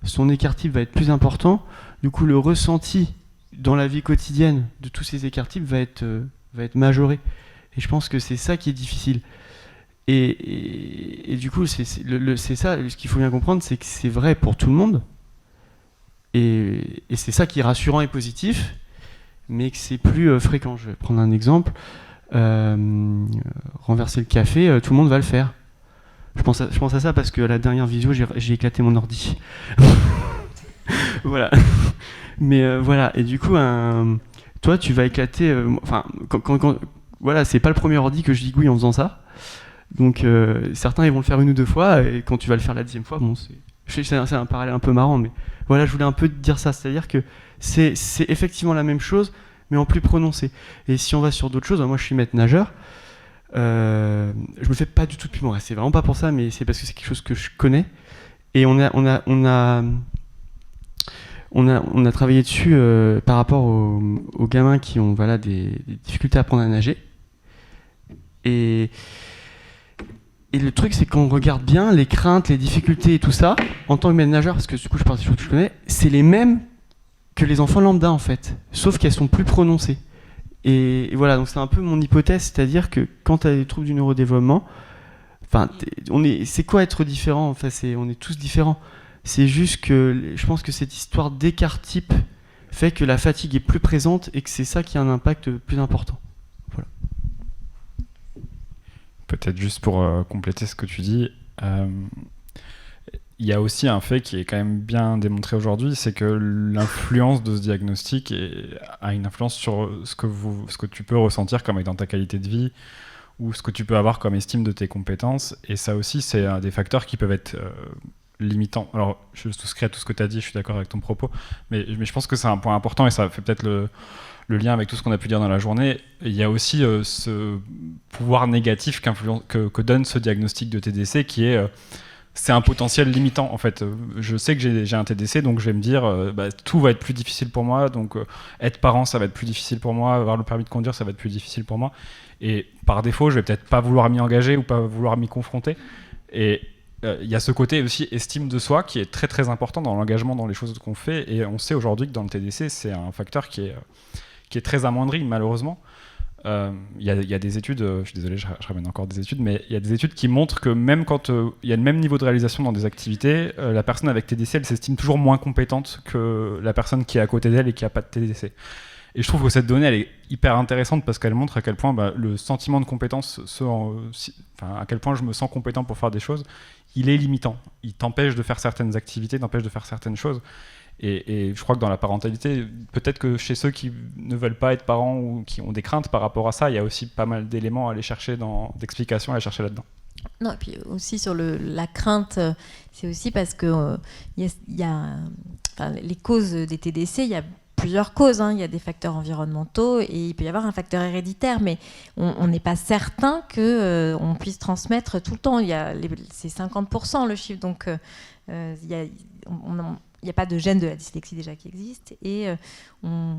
son écart type va être plus important. Du coup, le ressenti dans la vie quotidienne de tous ces écarts types va être majoré. Et je pense que c'est ça qui est difficile. Et du coup, c'est ça, ce qu'il faut bien comprendre, c'est que c'est vrai pour tout le monde. Et c'est ça qui est rassurant et positif, mais que c'est plus fréquent. Je vais prendre un exemple. Renverser le café, tout le monde va le faire. Je pense à ça parce que à la dernière visio, j'ai éclaté mon ordi. Voilà. Mais voilà, et du coup, toi, tu vas éclater. Voilà, c'est pas le premier ordi que je digouille en faisant ça. Donc, certains, ils vont le faire une ou deux fois, et quand tu vas le faire la 10e fois, bon, c'est un parallèle un peu marrant, mais voilà, je voulais un peu te dire ça. C'est-à-dire que c'est effectivement la même chose, mais en plus prononcé. Et si on va sur d'autres choses, moi, je suis maître nageur. Je me fais pas du tout de piment. C'est vraiment pas pour ça, mais c'est parce que c'est quelque chose que je connais. Et on a travaillé dessus par rapport aux gamins qui ont des difficultés à apprendre à nager. Et le truc, c'est qu'on regarde bien les craintes, les difficultés et tout ça, en tant que maître nageur, parce que du coup, je parle des choses que je connais, c'est les mêmes que les enfants lambda en fait, sauf qu'elles sont plus prononcées. Et voilà, donc c'est un peu mon hypothèse, c'est-à-dire que quand tu as des troubles du neurodéveloppement, c'est quoi être différent? Enfin, on est tous différents. C'est juste que je pense que cette histoire d'écart type fait que la fatigue est plus présente et que c'est ça qui a un impact plus important. Voilà. Peut-être juste pour compléter ce que tu dis, il y a aussi un fait qui est quand même bien démontré aujourd'hui, c'est que l'influence de ce diagnostic a une influence sur ce que tu peux ressentir comme étant ta qualité de vie ou ce que tu peux avoir comme estime de tes compétences. Et ça aussi, c'est des facteurs qui peuvent être limitants. Alors, je souscris à tout ce que tu as dit, je suis d'accord avec ton propos, mais je pense que c'est un point important et ça fait peut-être le lien avec tout ce qu'on a pu dire dans la journée. Il y a aussi ce pouvoir négatif que donne ce diagnostic de TDC qui est... c'est un potentiel limitant en fait. Je sais que j'ai un TDC, donc je vais me dire tout va être plus difficile pour moi, donc être parent ça va être plus difficile pour moi, avoir le permis de conduire ça va être plus difficile pour moi, et par défaut je vais peut-être pas vouloir m'y engager ou pas vouloir m'y confronter. Et il y a ce côté aussi estime de soi qui est très très important dans l'engagement dans les choses qu'on fait, et on sait aujourd'hui que dans le TDC c'est un facteur qui est très amoindri malheureusement. Il y a des études, je suis désolé, je ramène encore des études, mais il y a des études qui montrent que même quand il y a le même niveau de réalisation dans des activités, la personne avec TDC, elle s'estime toujours moins compétente que la personne qui est à côté d'elle et qui n'a pas de TDC. Et je trouve que cette donnée, elle est hyper intéressante parce qu'elle montre à quel point le sentiment de compétence, à quel point je me sens compétent pour faire des choses, il est limitant. Il t'empêche de faire certaines activités, t'empêche de faire certaines choses. Et je crois que dans la parentalité, peut-être que chez ceux qui ne veulent pas être parents ou qui ont des craintes par rapport à ça, il y a aussi pas mal d'éléments à aller chercher, d'explications à aller chercher là-dedans. Non, et puis aussi sur la crainte, c'est aussi parce que les causes des TDC, il y a plusieurs causes. Il y a des facteurs environnementaux et il peut y avoir un facteur héréditaire, mais on n'est pas certain qu'on puisse transmettre tout le temps. C'est 50% le chiffre, donc il n'y a pas de gène de la dyslexie déjà qui existe, et on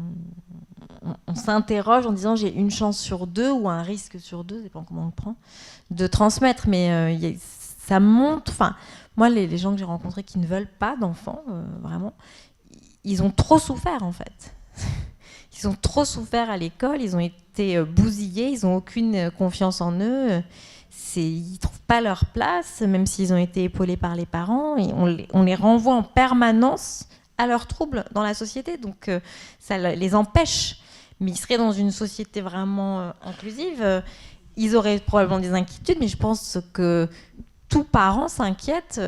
s'interroge en disant j'ai une chance sur 2 ou un risque sur 2, ça dépend comment on le prend, de transmettre, mais ça monte. Enfin, moi, les gens que j'ai rencontrés qui ne veulent pas d'enfants, vraiment, ils ont trop souffert en fait. Ils ont trop souffert à l'école, ils ont été bousillés, ils n'ont aucune confiance en eux. Ils ne trouvent pas leur place, même s'ils ont été épaulés par les parents. Et on les renvoie en permanence à leurs troubles dans la société. Donc ça les empêche. Mais ils seraient dans une société vraiment inclusive. Ils auraient probablement des inquiétudes, mais je pense que tout parent s'inquiète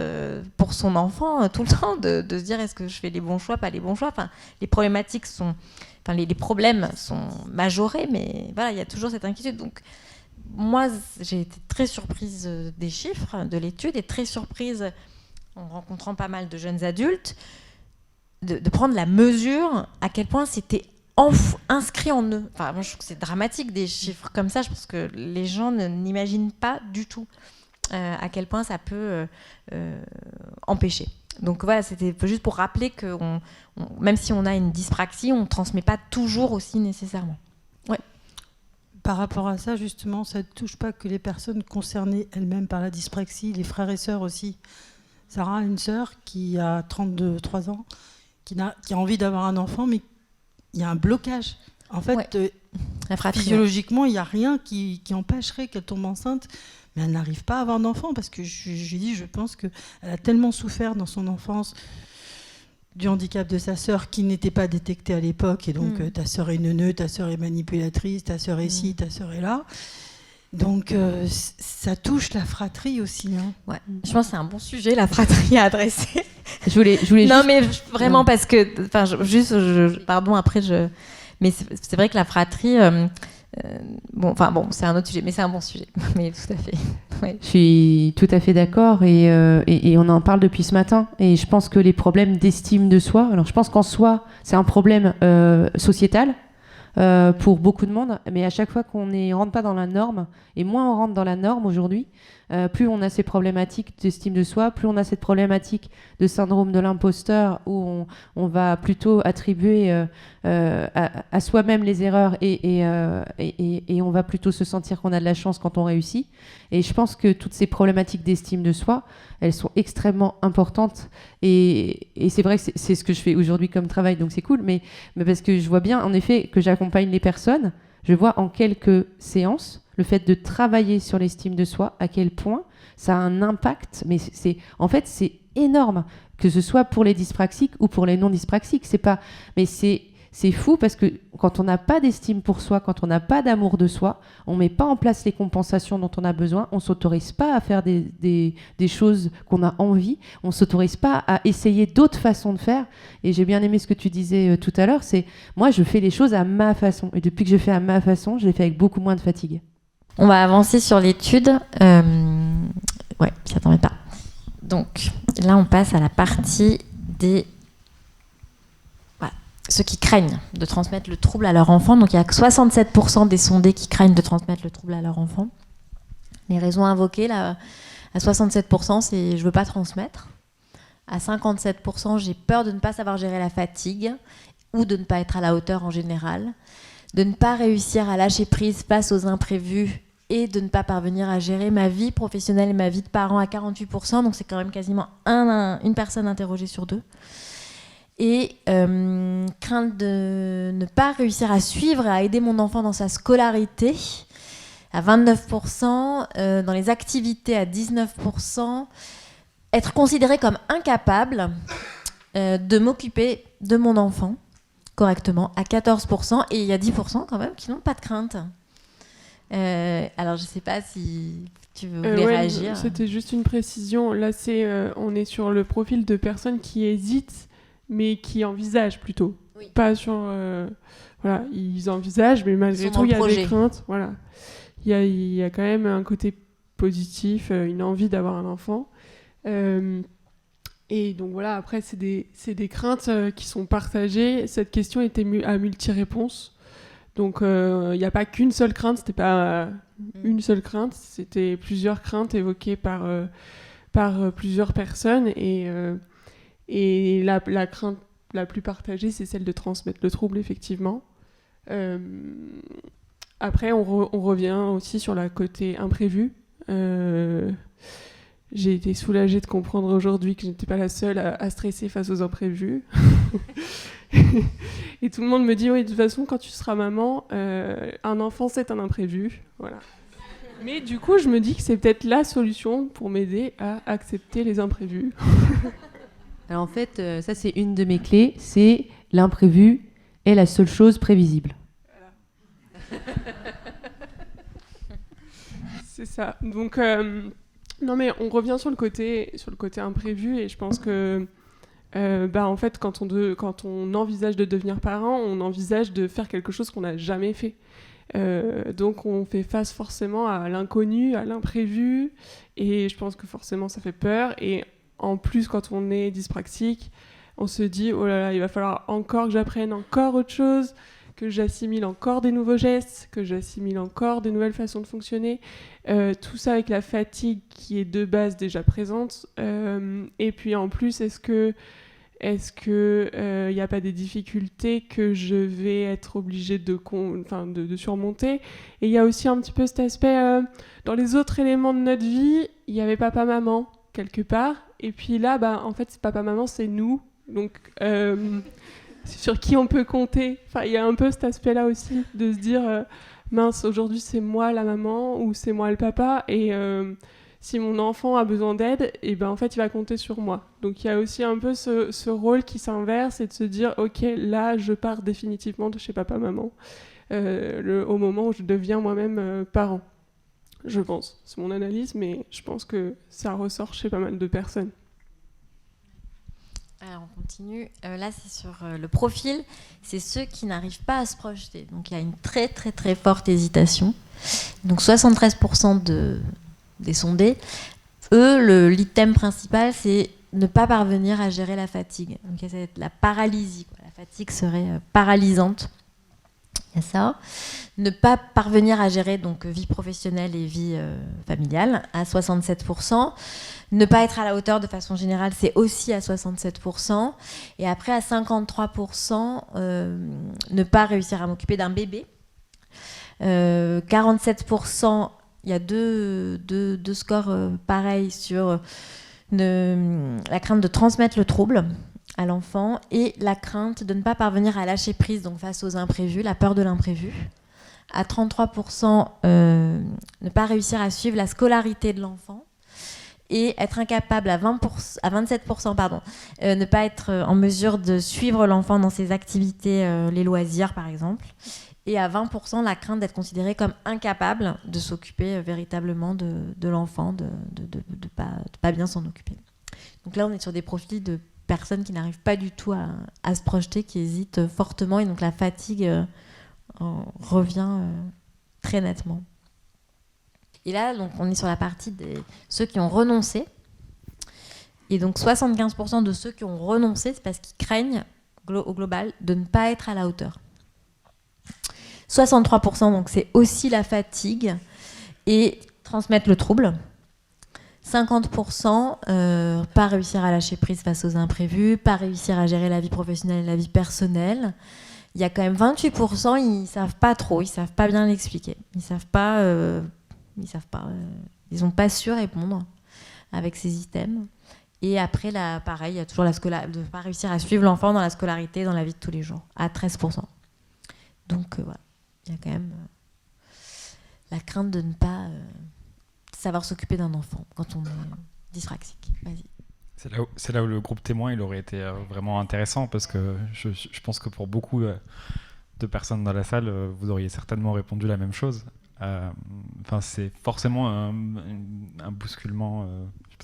pour son enfant tout le temps, de se dire est-ce que je fais les bons choix, pas les bons choix. Enfin, les problématiques les problèmes sont majorés, mais voilà, il y a toujours cette inquiétude. Donc moi, j'ai été très surprise des chiffres de l'étude et très surprise, en rencontrant pas mal de jeunes adultes, de prendre la mesure à quel point c'était inscrit en eux. Enfin, moi, je trouve que c'est dramatique des chiffres comme ça. Je pense que les gens n'imaginent pas du tout à quel point ça peut empêcher. Donc voilà, c'était juste pour rappeler que même si on a une dyspraxie, on ne transmet pas toujours aussi nécessairement. Ouais. Par rapport à ça, justement, ça ne touche pas que les personnes concernées elles-mêmes par la dyspraxie, les frères et sœurs aussi. Sarah a une sœur qui a 33 ans, qui a envie d'avoir un enfant, mais il y a un blocage. En fait, physiologiquement, il n'y a rien qui empêcherait qu'elle tombe enceinte, mais elle n'arrive pas à avoir d'enfant, parce que je pense qu'elle a tellement souffert dans son enfance du handicap de sa sœur qui n'était pas détecté à l'époque, et donc ta sœur est neuneu, ta sœur est manipulatrice, ta sœur est ci, ta sœur est là. Donc ça touche la fratrie aussi. Ouais. Je pense que c'est un bon sujet, la fratrie à adresser. Je voulais non, juste... mais vraiment, parce que, pardon, après mais c'est vrai que la fratrie, c'est un autre sujet, mais c'est un bon sujet. Mais tout à fait. Ouais. Je suis tout à fait d'accord, et on en parle depuis ce matin, et je pense que les problèmes d'estime de soi, alors je pense qu'en soi c'est un problème sociétal pour beaucoup de monde, mais à chaque fois qu'on ne rentre pas dans la norme, et moins on rentre dans la norme aujourd'hui, plus on a ces problématiques d'estime de soi, plus on a cette problématique de syndrome de l'imposteur, où on va plutôt attribuer à soi-même les erreurs, et on va plutôt se sentir qu'on a de la chance quand on réussit. Et je pense que toutes ces problématiques d'estime de soi, elles sont extrêmement importantes, et c'est vrai que c'est ce que je fais aujourd'hui comme travail, donc c'est cool, mais parce que je vois bien en effet que j'accompagne les personnes, je vois en quelques séances le fait de travailler sur l'estime de soi, à quel point ça a un impact, mais c'est énorme, que ce soit pour les dyspraxiques ou pour les non-dyspraxiques. C'est fou, parce que quand on n'a pas d'estime pour soi, quand on n'a pas d'amour de soi, on ne met pas en place les compensations dont on a besoin, on ne s'autorise pas à faire des choses qu'on a envie, on ne s'autorise pas à essayer d'autres façons de faire. Et j'ai bien aimé ce que tu disais tout à l'heure, c'est moi je fais les choses à ma façon, et depuis que je fais à ma façon, je les fais avec beaucoup moins de fatigue. On va avancer sur l'étude. Ouais, ça t'embête pas. Donc là, on passe à la partie des ceux qui craignent de transmettre le trouble à leur enfant. Donc il y a que 67% des sondés qui craignent de transmettre le trouble à leur enfant. Les raisons invoquées là, à 67%, c'est je veux pas transmettre. À 57%, j'ai peur de ne pas savoir gérer la fatigue ou de ne pas être à la hauteur en général, de ne pas réussir à lâcher prise face aux imprévus et de ne pas parvenir à gérer ma vie professionnelle et ma vie de parent à 48%. Donc c'est quand même quasiment une personne interrogée sur 2. Et crainte de ne pas réussir à suivre et à aider mon enfant dans sa scolarité à 29%, dans les activités à 19%, être considéré comme incapable de m'occuper de mon enfant correctement à 14%, et il y a 10% quand même qui n'ont pas de crainte. Alors je ne sais pas si tu voulais réagir. C'était juste une précision. Là, on est sur le profil de personnes qui hésitent, mais qui envisagent plutôt. Oui. Pas sur... voilà, ils envisagent, mais malgré tout, il y a des craintes. Voilà. Il y a quand même un côté positif, une envie d'avoir un enfant. Et donc voilà, après, c'est des craintes qui sont partagées. Cette question était à multi-réponses. Donc il n'y a pas qu'une seule crainte, c'était pas une seule crainte, c'était plusieurs craintes évoquées par plusieurs personnes. Et la crainte la plus partagée, c'est celle de transmettre le trouble, effectivement. Après, on revient aussi sur le côté imprévu. J'ai été soulagée de comprendre aujourd'hui que je n'étais pas la seule à stresser face aux imprévus. Et tout le monde me dit, oui, de toute façon, quand tu seras maman, un enfant, c'est un imprévu. Voilà. Mais du coup, je me dis que c'est peut-être la solution pour m'aider à accepter les imprévus. Alors en fait, ça c'est une de mes clés, c'est l'imprévu est la seule chose prévisible. C'est ça. Donc, non mais on revient sur le côté imprévu, et je pense que en fait, quand on envisage de devenir parent, on envisage de faire quelque chose qu'on n'a jamais fait. Donc on fait face forcément à l'inconnu, à l'imprévu, et je pense que forcément ça fait peur. Et en plus, quand on est dyspraxique, on se dit oh là là, il va falloir encore que j'apprenne encore autre chose, que j'assimile encore des nouveaux gestes, que j'assimile encore des nouvelles façons de fonctionner. Tout ça avec la fatigue qui est de base déjà présente. Et puis en plus, est-ce que y a pas des difficultés que je vais être obligée de surmonter? Et il y a aussi un petit peu cet aspect, dans les autres éléments de notre vie, il y avait papa-maman quelque part, et puis là, en fait, papa-maman, c'est nous, donc c'est sur qui on peut compter. Enfin, il y a un peu cet aspect-là aussi, de se dire, mince, aujourd'hui, c'est moi la maman, ou c'est moi le papa, et si mon enfant a besoin d'aide, et en fait, il va compter sur moi. Donc, il y a aussi un peu ce rôle qui s'inverse, et de se dire, ok, là, je pars définitivement de chez papa-maman, au moment où je deviens moi-même parent. Je pense. C'est mon analyse, mais je pense que ça ressort chez pas mal de personnes. Alors, on continue. Là, c'est sur le profil. C'est ceux qui n'arrivent pas à se projeter. Donc, il y a une très, très, très forte hésitation. Donc, 73% des sondés, eux, l'item principal, c'est ne pas parvenir à gérer la fatigue. Donc, il y a la paralysie, quoi. La fatigue serait paralysante. Il y a ça. Ne pas parvenir à gérer donc vie professionnelle et vie familiale à 67%. Ne pas être à la hauteur de façon générale, c'est aussi à 67%. Et après, à 53%, ne pas réussir à m'occuper d'un bébé. 47%, il y a deux scores pareils sur la crainte de transmettre le trouble à l'enfant et la crainte de ne pas parvenir à lâcher prise donc face aux imprévus, la peur de l'imprévu. À 33%, ne pas réussir à suivre la scolarité de l'enfant et être incapable à 27%, ne pas être en mesure de suivre l'enfant dans ses activités, les loisirs par exemple. Et à 20%, la crainte d'être considéré comme incapable de s'occuper véritablement de l'enfant, de pas bien s'en occuper. Donc là, on est sur des profils de personnes qui n'arrivent pas du tout à se projeter, qui hésitent fortement, et donc la fatigue revient très nettement. Et là, donc, on est sur la partie de ceux qui ont renoncé. Et donc 75% de ceux qui ont renoncé, c'est parce qu'ils craignent, au global, de ne pas être à la hauteur. 63%, donc c'est aussi la fatigue et transmettre le trouble. 50%, pas réussir à lâcher prise face aux imprévus, pas réussir à gérer la vie professionnelle et la vie personnelle. Il y a quand même 28%, ils savent pas trop, ils savent pas bien l'expliquer. Ils n'ont pas su répondre avec ces items. Et après, pareil, il y a toujours de ne pas réussir à suivre l'enfant dans la scolarité, dans la vie de tous les jours, à 13%. Donc voilà, il y a quand même la crainte de ne pas savoir s'occuper d'un enfant quand on est dyspraxique. Vas-y. C'est là où le groupe témoin il aurait été vraiment intéressant, parce que je pense que pour beaucoup de personnes dans la salle, vous auriez certainement répondu la même chose. C'est forcément un bousculement.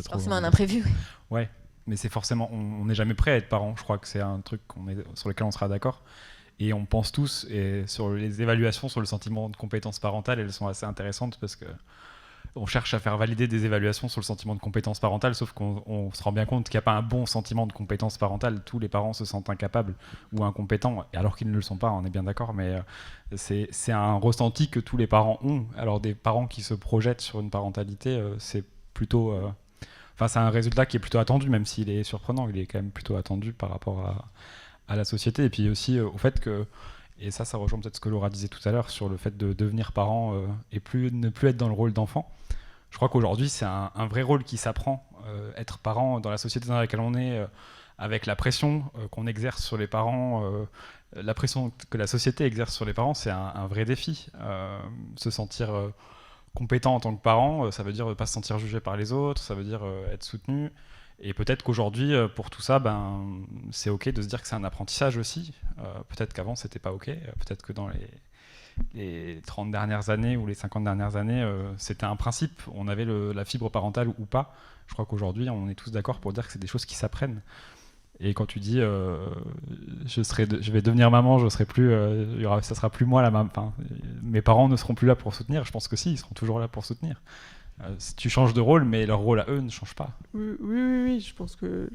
Forcément un imprévu. Ouais, mais c'est forcément. On n'est jamais prêt à être parent. Je crois que c'est un truc sur lequel on sera d'accord. Et on pense tous, et sur les évaluations sur le sentiment de compétence parentale, elles sont assez intéressantes, parce que on cherche à faire valider des évaluations sur le sentiment de compétence parentale, sauf qu'on se rend bien compte qu'il n'y a pas un bon sentiment de compétence parentale. Tous les parents se sentent incapables ou incompétents, alors qu'ils ne le sont pas, on est bien d'accord, mais c'est un ressenti que tous les parents ont. Alors des parents qui se projettent sur une parentalité, c'est plutôt... c'est un résultat qui est plutôt attendu, même s'il est surprenant, il est quand même plutôt attendu par rapport à la société. Et puis aussi au fait que... Et ça rejoint peut-être ce que Laura disait tout à l'heure sur le fait de devenir parent et ne plus être dans le rôle d'enfant. Je crois qu'aujourd'hui, c'est un vrai rôle qui s'apprend. Être parent dans la société dans laquelle on est, avec la pression qu'on exerce sur les parents, la pression que la société exerce sur les parents, c'est un vrai défi. Se sentir compétent en tant que parent, ça veut dire ne pas se sentir jugé par les autres, ça veut dire être soutenu. Et peut-être qu'aujourd'hui, pour tout ça, c'est OK de se dire que c'est un apprentissage aussi. Peut-être qu'avant, c'était pas OK. Peut-être que dans les 30 dernières années ou les 50 dernières années, c'était un principe. On avait la fibre parentale ou pas. Je crois qu'aujourd'hui, on est tous d'accord pour dire que c'est des choses qui s'apprennent. Et quand tu dis je vais devenir maman, ça sera plus moi la maman. Mes parents ne seront plus là pour soutenir. Je pense que si, ils seront toujours là pour soutenir. Tu changes de rôle, mais leur rôle à eux ne change pas. Oui, je pense que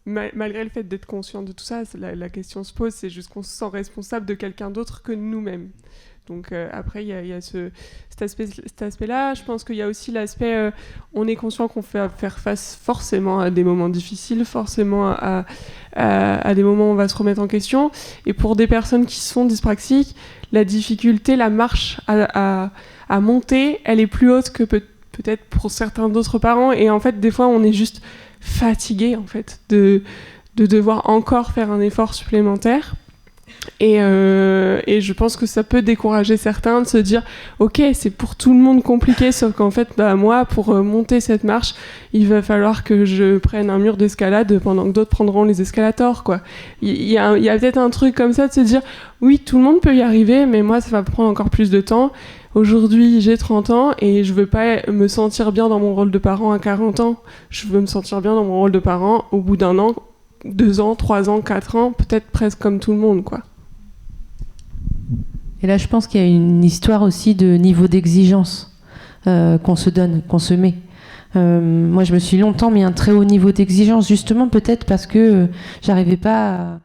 malgré le fait d'être conscient de tout ça, la question se pose, c'est juste qu'on se sent responsable de quelqu'un d'autre que nous-mêmes. Donc après, il y a cet aspect-là. Je pense qu'il y a aussi l'aspect, on est conscient qu'on fait faire face forcément à des moments difficiles, forcément à des moments où on va se remettre en question. Et pour des personnes qui sont dyspraxiques, la difficulté, la marche à monter, elle est plus haute que peut-être pour certains d'autres parents, et en fait des fois on est juste fatigué en fait de devoir encore faire un effort supplémentaire, et je pense que ça peut décourager certains de se dire ok, c'est pour tout le monde compliqué, sauf qu'en fait moi pour monter cette marche il va falloir que je prenne un mur d'escalade pendant que d'autres prendront les escalators, quoi. Il y a peut-être un truc comme ça de se dire oui, tout le monde peut y arriver, mais moi ça va prendre encore plus de temps. Aujourd'hui, j'ai 30 ans et je veux pas me sentir bien dans mon rôle de parent à 40 ans. Je veux me sentir bien dans mon rôle de parent au bout d'un an, 2 ans, 3 ans, 4 ans, peut-être presque comme tout le monde, quoi. Et là, je pense qu'il y a une histoire aussi de niveau d'exigence qu'on se donne, qu'on se met. Moi, je me suis longtemps mis un très haut niveau d'exigence, justement peut-être parce que j'arrivais pas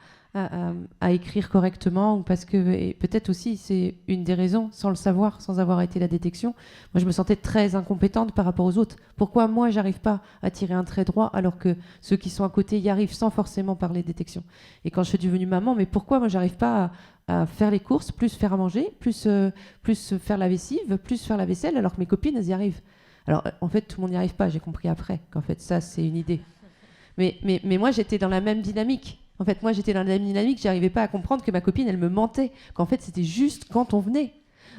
à écrire correctement, ou parce que, et peut-être aussi c'est une des raisons, sans le savoir, sans avoir été la détection, moi je me sentais très incompétente par rapport aux autres. Pourquoi moi j'arrive pas à tirer un trait droit alors que ceux qui sont à côté y arrivent sans forcément parler détection? Et quand je suis devenue maman, mais pourquoi moi j'arrive pas à faire les courses, plus faire à manger, plus faire la lessive, plus faire la vaisselle, alors que mes copines elles y arrivent? Alors en fait tout le monde n'y arrive pas, j'ai compris après qu'en fait ça c'est une idée. Mais moi j'étais dans la même dynamique. En fait, moi, j'étais dans la dynamique, j'arrivais pas à comprendre que ma copine, elle me mentait, qu'en fait, c'était juste quand on venait.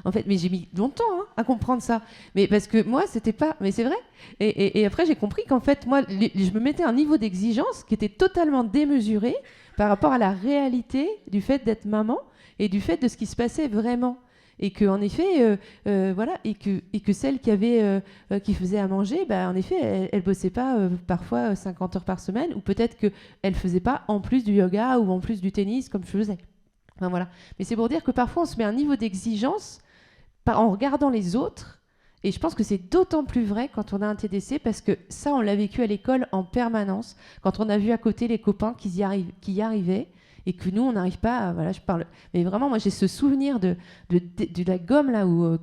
En fait, mais j'ai mis longtemps à comprendre ça. Mais parce que moi, c'était pas... Mais c'est vrai. Et après, j'ai compris qu'en fait, moi, je me mettais un niveau d'exigence qui était totalement démesuré par rapport à la réalité du fait d'être maman et du fait de ce qui se passait vraiment. Et que en effet, voilà, et que celle qui faisait à manger, en effet, elle bossait pas parfois 50 heures par semaine, ou peut-être que elle faisait pas en plus du yoga ou en plus du tennis comme je faisais. Enfin, voilà. Mais c'est pour dire que parfois on se met un niveau d'exigence en regardant les autres, et je pense que c'est d'autant plus vrai quand on a un TDC, parce que ça, on l'a vécu à l'école en permanence, quand on a vu à côté les copains qui y arrivaient. Et que nous, on n'arrive pas à... Voilà, je parle... Mais vraiment, moi, j'ai ce souvenir de la gomme, là, où...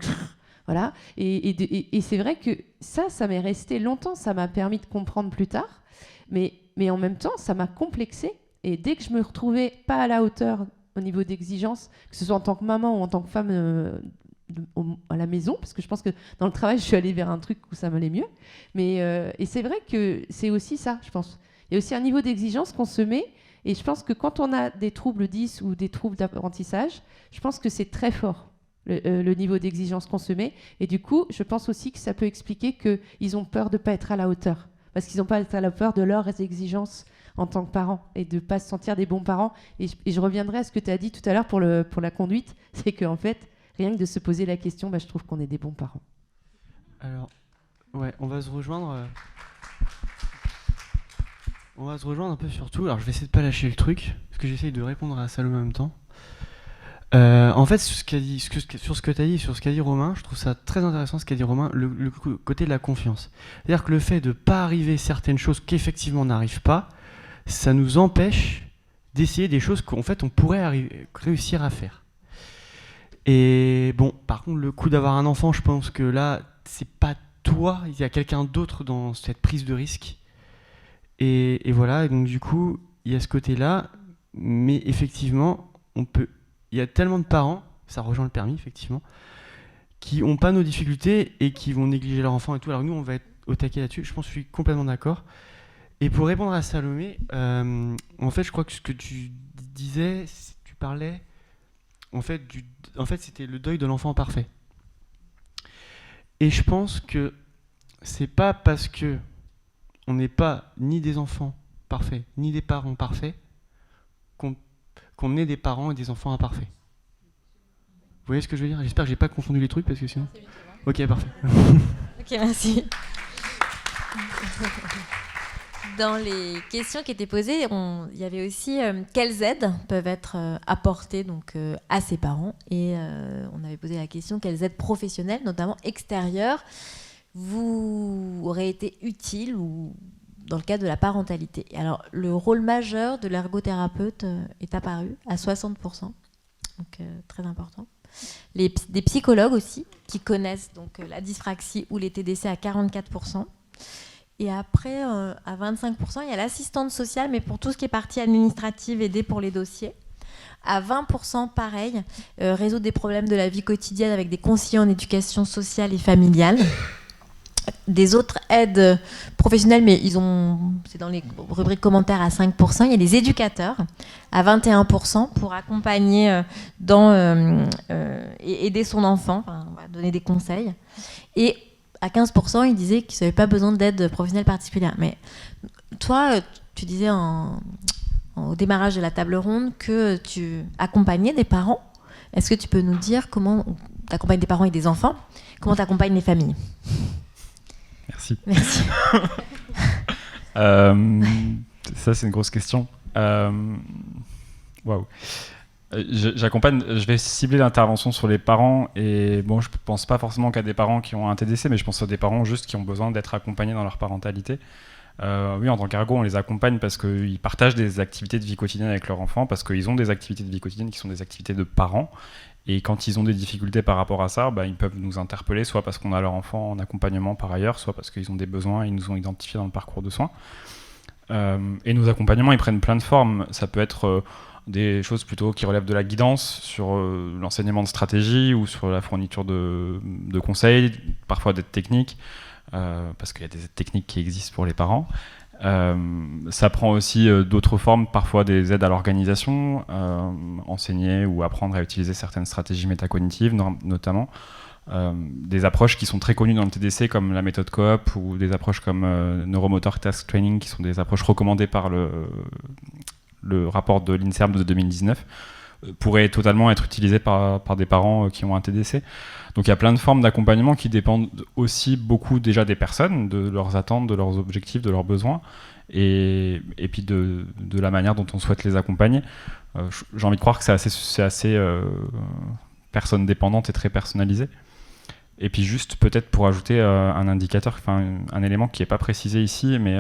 voilà. Et c'est vrai que ça m'est resté longtemps. Ça m'a permis de comprendre plus tard. Mais en même temps, ça m'a complexée. Et dès que je me retrouvais pas à la hauteur au niveau d'exigence, que ce soit en tant que maman ou en tant que femme à la maison, parce que je pense que dans le travail, je suis allée vers un truc où ça m'allait mieux. Et c'est vrai que c'est aussi ça, je pense. Il y a aussi un niveau d'exigence qu'on se met. Et je pense que quand on a des troubles 10 ou des troubles d'apprentissage, je pense que c'est très fort, le niveau d'exigence qu'on se met. Et du coup, je pense aussi que ça peut expliquer qu'ils ont peur de ne pas être à la hauteur. Parce qu'ils n'ont pas à la hauteur de leurs exigences en tant que parents et de ne pas se sentir des bons parents. Et je reviendrai à ce que tu as dit tout à l'heure pour la conduite. C'est qu'en fait, rien que de se poser la question, je trouve qu'on est des bons parents. Alors, ouais, on va se rejoindre... On va se rejoindre un peu sur tout. Alors je vais essayer de pas lâcher le truc, parce que j'essaye de répondre à Salomé en même temps. En fait, sur ce qu'a dit, sur ce qu'a dit Romain, je trouve ça très intéressant ce qu'a dit Romain, le côté de la confiance. C'est-à-dire que le fait de ne pas arriver certaines choses qu'effectivement on n'arrive pas, ça nous empêche d'essayer des choses qu'en fait on pourrait réussir à faire. Et bon, par contre, le coup d'avoir un enfant, je pense que là, c'est pas toi, il y a quelqu'un d'autre dans cette prise de risque. Et voilà, et donc du coup, il y a ce côté-là, mais effectivement, il y a tellement de parents, ça rejoint le permis, effectivement, qui n'ont pas nos difficultés et qui vont négliger leur enfant et tout. Alors nous, on va être au taquet là-dessus, je pense que je suis complètement d'accord. Et pour répondre à Salomé, en fait, je crois que ce que tu disais, tu parlais, en fait, c'était le deuil de l'enfant parfait. Et je pense que c'est pas parce que on n'est pas ni des enfants parfaits, ni des parents parfaits, qu'on est des parents et des enfants imparfaits. Vous voyez ce que je veux dire ? J'espère que j'ai pas confondu les trucs parce que sinon. Ok, parfait. Ok, merci. Dans les questions qui étaient posées, il y avait aussi quelles aides peuvent être apportées donc, à ces parents. Et on avait posé la question quelles aides professionnelles, notamment extérieures, vous auraient été utiles ou dans le cadre de la parentalité. Et alors, le rôle majeur de l'ergothérapeute est apparu à 60%, donc très important. Des psychologues aussi, qui connaissent donc, la dyspraxie ou les TDC à 44%. Et après, à 25%, il y a l'assistante sociale, mais pour tout ce qui est partie administrative, aidée pour les dossiers. À 20%, pareil, résoudre des problèmes de la vie quotidienne avec des conseillers en éducation sociale et familiale. Des autres aides professionnelles, mais c'est dans les rubriques commentaires à 5%. Il y a les éducateurs à 21% pour accompagner et aider son enfant, donner des conseils. Et à 15%, il disait qu'ils n'avaient pas besoin d'aide professionnelle particulière. Mais toi, tu disais au démarrage de la table ronde que tu accompagnais des parents. Est-ce que tu peux nous dire comment tu accompagnes des parents et des enfants ? Comment tu accompagnes les familles ? Merci. Ça, c'est une grosse question. Waouh. J'accompagne, je vais cibler l'intervention sur les parents et bon, je pense pas forcément qu'à des parents qui ont un TDC, mais je pense à des parents juste qui ont besoin d'être accompagnés dans leur parentalité. Oui, en tant qu'ergo, on les accompagne parce qu'ils partagent des activités de vie quotidienne avec leurs enfants, parce qu'ils ont des activités de vie quotidienne qui sont des activités de parents. Et quand ils ont des difficultés par rapport à ça, ils peuvent nous interpeller, soit parce qu'on a leur enfant en accompagnement par ailleurs, soit parce qu'ils ont des besoins et ils nous ont identifiés dans le parcours de soins. Et nos accompagnements, ils prennent plein de formes. Ça peut être des choses plutôt qui relèvent de la guidance sur l'enseignement de stratégie ou sur la fourniture de conseils, parfois d'aides techniques, parce qu'il y a des aides techniques qui existent pour les parents. Ça prend aussi d'autres formes, parfois des aides à l'organisation, enseigner ou apprendre à utiliser certaines stratégies métacognitives notamment, des approches qui sont très connues dans le TDC comme la méthode coop ou des approches comme Neuromotor Task Training qui sont des approches recommandées par le rapport de l'INSERM de 2019 pourraient totalement être utilisées par des parents qui ont un TDC. Donc il y a plein de formes d'accompagnement qui dépendent aussi beaucoup déjà des personnes, de leurs attentes, de leurs objectifs, de leurs besoins, et puis de la manière dont on souhaite les accompagner. J'ai envie de croire que c'est assez personne dépendante et très personnalisé. Et puis juste peut-être pour ajouter un indicateur, un élément qui n'est pas précisé ici, mais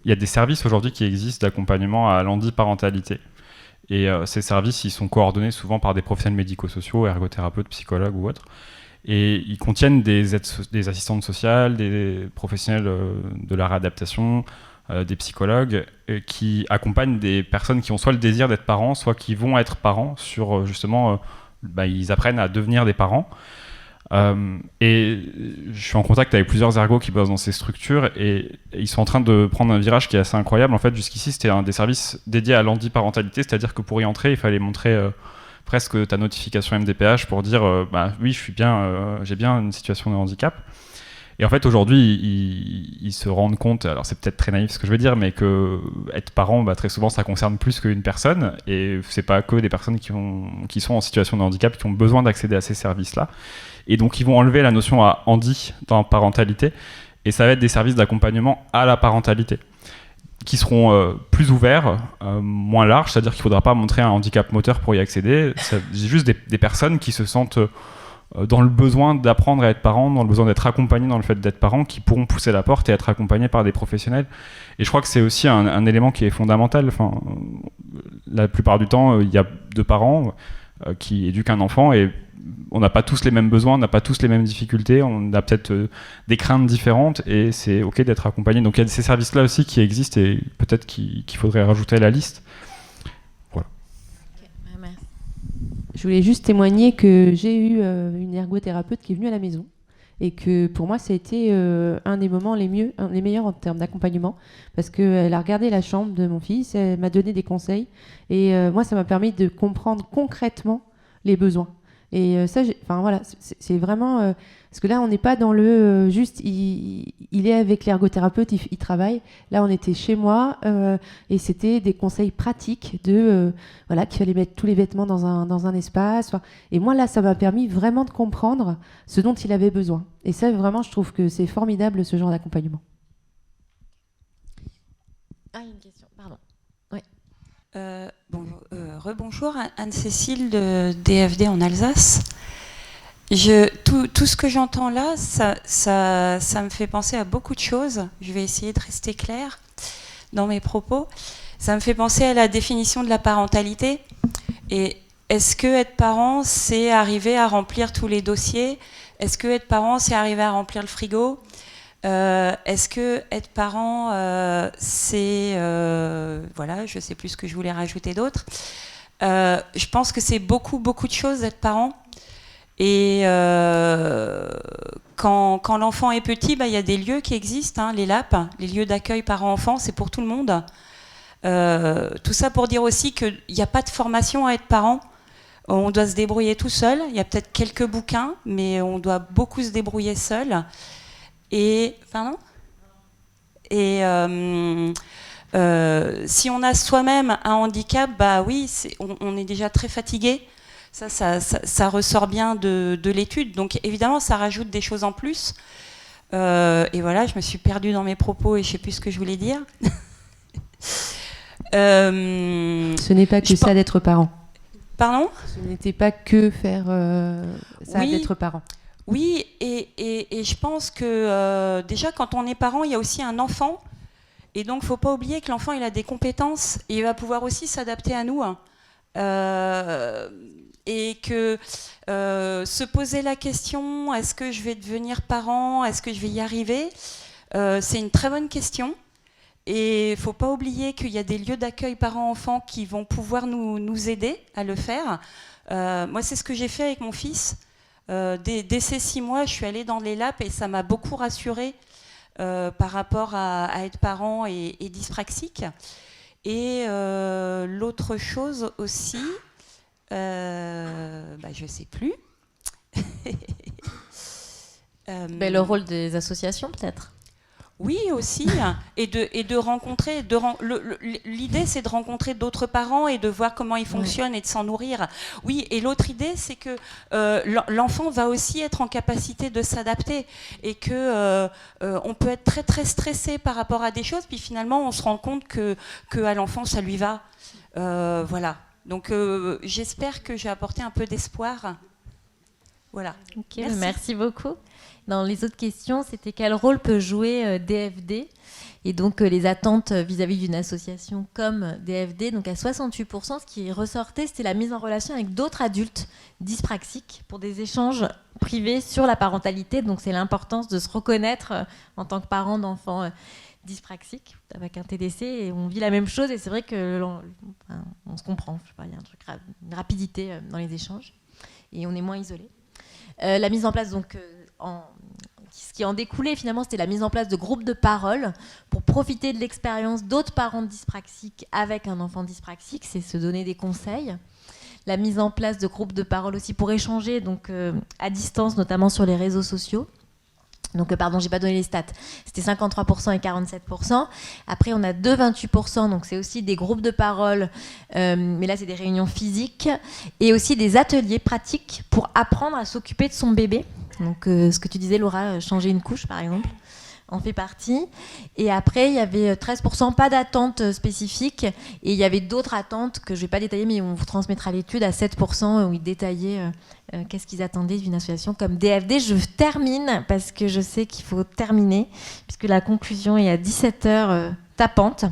il y a des services aujourd'hui qui existent d'accompagnement à l'handiparentalité. Et ces services, ils sont coordonnés souvent par des professionnels médico-sociaux, ergothérapeutes, psychologues ou autres. Et ils contiennent des assistantes sociales, des professionnels de la réadaptation, des psychologues qui accompagnent des personnes qui ont soit le désir d'être parents, soit qui vont être parents sur justement, ils apprennent à devenir des parents. Et je suis en contact avec plusieurs ergos qui bossent dans ces structures et ils sont en train de prendre un virage qui est assez incroyable. En fait, jusqu'ici, c'était un des services dédiés à l'handiparentalité, c'est-à-dire que pour y entrer, il fallait montrer presque ta notification MDPH pour dire oui, j'ai bien une situation de handicap. Et en fait, aujourd'hui, ils se rendent compte, alors c'est peut-être très naïf ce que je veux dire, mais que être parent, très souvent, ça concerne plus qu'une personne. Et c'est pas que des personnes qui sont en situation de handicap qui ont besoin d'accéder à ces services-là. Et donc, ils vont enlever la notion à handi dans parentalité. Et ça va être des services d'accompagnement à la parentalité. qui seront plus ouverts, moins larges, c'est-à-dire qu'il ne faudra pas montrer un handicap moteur pour y accéder. C'est juste des personnes qui se sentent dans le besoin d'apprendre à être parents, dans le besoin d'être accompagnés dans le fait d'être parents, qui pourront pousser la porte et être accompagnés par des professionnels. Et je crois que c'est aussi un élément qui est fondamental. Enfin, la plupart du temps, il y a 2 parents qui éduquent un enfant et on n'a pas tous les mêmes besoins, on n'a pas tous les mêmes difficultés, on a peut-être des craintes différentes et c'est ok d'être accompagné. Donc il y a ces services-là aussi qui existent et peut-être qu'il faudrait rajouter à la liste. Voilà. Je voulais juste témoigner que j'ai eu une ergothérapeute qui est venue à la maison et que pour moi ça a été un des moments les meilleurs en termes d'accompagnement parce qu'elle a regardé la chambre de mon fils, elle m'a donné des conseils et moi ça m'a permis de comprendre concrètement les besoins. Et ça, voilà, c'est vraiment... parce que là, on n'est pas dans le... juste, il est avec l'ergothérapeute, il travaille. Là, on était chez moi et c'était des conseils pratiques de... voilà, qu'il fallait mettre tous les vêtements dans un espace. Et moi, là, ça m'a permis vraiment de comprendre ce dont il avait besoin. Et ça, vraiment, je trouve que c'est formidable, ce genre d'accompagnement. Ah, une question, pardon. Rebonjour, Anne-Cécile de DFD en Alsace. Tout ce que j'entends là, ça me fait penser à beaucoup de choses. Je vais essayer de rester claire dans mes propos. Ça me fait penser à la définition de la parentalité. Et est-ce que être parent, c'est arriver à remplir tous les dossiers? Est-ce que être parent, c'est arriver à remplir le frigo? Est-ce que être parent, c'est... voilà, je ne sais plus ce que je voulais rajouter d'autre. Je pense que c'est beaucoup de choses d'être parent. Et quand l'enfant est petit, il y a des lieux qui existent, hein, les LAP, les lieux d'accueil parents-enfants, c'est pour tout le monde. Tout ça pour dire aussi qu'il n'y a pas de formation à être parent. On doit se débrouiller tout seul. Il y a peut-être quelques bouquins, mais on doit beaucoup se débrouiller seul. Et, pardon ? Et si on a soi-même un handicap, oui, on est déjà très fatigué. Ça ressort bien de l'étude. Donc évidemment, ça rajoute des choses en plus. Et voilà, je me suis perdue dans mes propos et je ne sais plus ce que je voulais dire. Ce n'est pas que ça d'être parent. Pardon ? Ce n'était pas que faire ça d'être parent. Oui, et je pense que déjà quand on est parent, il y a aussi un enfant. Et donc, il ne faut pas oublier que l'enfant, il a des compétences et il va pouvoir aussi s'adapter à nous. Et que se poser la question, est-ce que je vais devenir parent? Est-ce que je vais y arriver? C'est une très bonne question. Et il ne faut pas oublier qu'il y a des lieux d'accueil parents-enfants qui vont pouvoir nous aider à le faire. Moi, c'est ce que j'ai fait avec mon fils. Dès ces 6 mois, je suis allée dans les LAP et ça m'a beaucoup rassurée par rapport à être parent et dyspraxique. Et l'autre chose aussi, je ne sais plus. Le rôle des associations, peut-être. Oui, aussi, et de rencontrer. L'idée, c'est de rencontrer d'autres parents et de voir comment ils fonctionnent et de s'en nourrir. Oui, et l'autre idée, c'est que l'enfant va aussi être en capacité de s'adapter et que on peut être très très stressé par rapport à des choses, puis finalement, on se rend compte que à l'enfant, ça lui va. Voilà. Donc, j'espère que j'ai apporté un peu d'espoir. Voilà. Okay, merci beaucoup. Dans les autres questions, c'était quel rôle peut jouer DFD et donc les attentes vis-à-vis d'une association comme DFD. Donc à 68%, ce qui ressortait, c'était la mise en relation avec d'autres adultes dyspraxiques pour des échanges privés sur la parentalité. Donc c'est l'importance de se reconnaître en tant que parent d'enfants dyspraxiques avec un TDC et on vit la même chose et c'est vrai qu'on se comprend. Je sais pas, il y a un truc, une rapidité dans les échanges et on est moins isolé. La mise en place donc ce qui en découlait finalement, c'était la mise en place de groupes de parole pour profiter de l'expérience d'autres parents dyspraxiques avec un enfant dyspraxique, c'est se donner des conseils. La mise en place de groupes de parole aussi pour échanger donc à distance, notamment sur les réseaux sociaux. Donc, pardon, j'ai pas donné les stats. C'était 53% et 47%. Après, on a 28%, donc c'est aussi des groupes de parole, mais là, c'est des réunions physiques, et aussi des ateliers pratiques pour apprendre à s'occuper de son bébé. Donc, ce que tu disais, Laura, changer une couche, par exemple, en fait partie. Et après, il y avait 13%, pas d'attente spécifique. Et il y avait d'autres attentes que je ne vais pas détailler, mais on vous transmettra l'étude à 7%, où ils détaillaient qu'est-ce qu'ils attendaient d'une association comme DFD. Je termine, parce que je sais qu'il faut terminer, puisque la conclusion est à 17h tapante.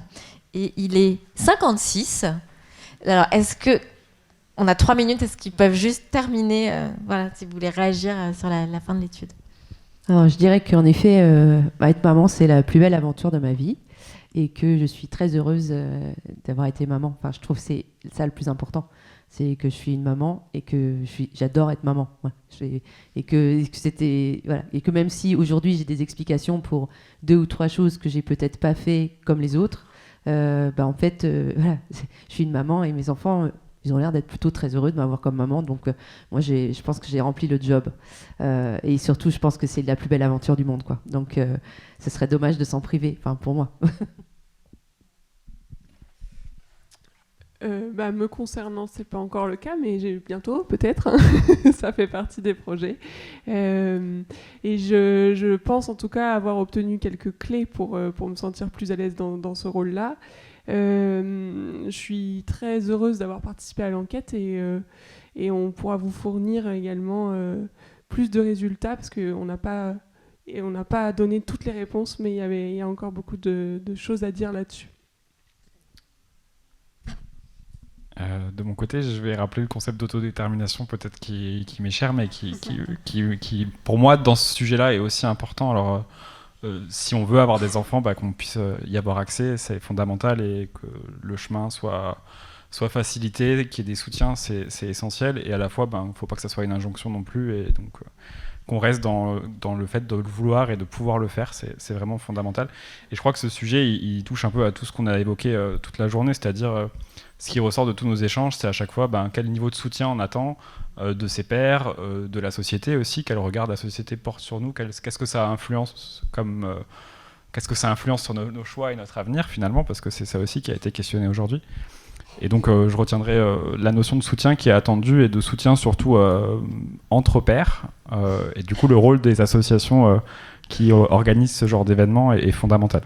Et il est 56. Alors, est-ce que... On a 3 minutes, est-ce qu'ils peuvent juste terminer, voilà, si vous voulez réagir sur la fin de l'étude? Alors, je dirais qu'en effet, être maman, c'est la plus belle aventure de ma vie et que je suis très heureuse d'avoir été maman. Enfin, je trouve que c'est ça le plus important. C'est que je suis une maman et que j'adore être maman. Ouais. Et que c'était, voilà. Et que même si aujourd'hui j'ai des explications pour 2 ou 3 choses que j'ai peut-être pas fait comme les autres, en fait, voilà, je suis une maman et mes enfants... ils ont l'air d'être plutôt très heureux de m'avoir comme maman. Donc, moi, je pense que j'ai rempli le job. Et surtout, je pense que c'est la plus belle aventure du monde, quoi. Donc, ce serait dommage de s'en priver, enfin, pour moi. Me concernant, c'est pas encore le cas, mais bientôt, peut-être. Ça fait partie des projets. Et je pense, en tout cas, avoir obtenu quelques clés pour me sentir plus à l'aise dans ce rôle-là. Je suis très heureuse d'avoir participé à l'enquête et on pourra vous fournir également plus de résultats parce qu'on n'a pas donné toutes les réponses, mais il y a encore beaucoup de choses à dire là-dessus. De mon côté, je vais rappeler le concept d'autodétermination, peut-être qui m'est cher, mais qui, pour moi, dans ce sujet-là, est aussi important. Alors, si on veut avoir des enfants, qu'on puisse y avoir accès, c'est fondamental, et que le chemin soit facilité, qu'il y ait des soutiens, c'est essentiel. Et à la fois, il ne faut pas que ça soit une injonction non plus, et donc qu'on reste dans le fait de le vouloir et de pouvoir le faire, c'est vraiment fondamental. Et je crois que ce sujet, il touche un peu à tout ce qu'on a évoqué toute la journée, c'est-à-dire ce qui ressort de tous nos échanges, c'est à chaque fois quel niveau de soutien on attend de ses pairs, de la société aussi, quel regard la société porte sur nous, qu'est-ce que ça influence qu'est-ce que ça influence sur nos choix et notre avenir finalement, parce que c'est ça aussi qui a été questionné aujourd'hui. Et donc je retiendrai la notion de soutien qui est attendue, et de soutien surtout entre pairs, et du coup le rôle des associations qui organisent ce genre d'événements est fondamental.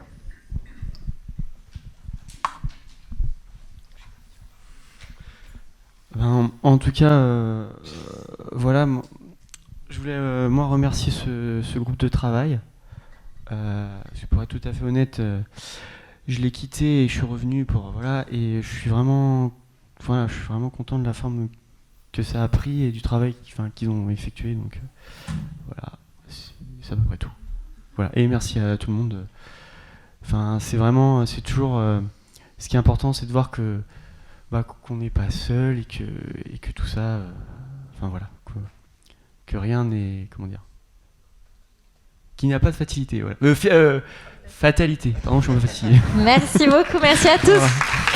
En tout cas, voilà, je voulais moi remercier ce groupe de travail. Pour être tout à fait honnête, je l'ai quitté et je suis revenu et je suis vraiment content de la forme que ça a pris et du travail qu'ils ont effectué. Donc voilà, c'est à peu près tout. Voilà, et merci à tout le monde. C'est toujours ce qui est important, c'est de voir que qu'on n'est pas seul et que tout ça, que rien n'est, qu'il n'y a pas de fatalité, voilà. Fatalité, pardon, je suis un peu fatigué. Merci beaucoup, merci à tous.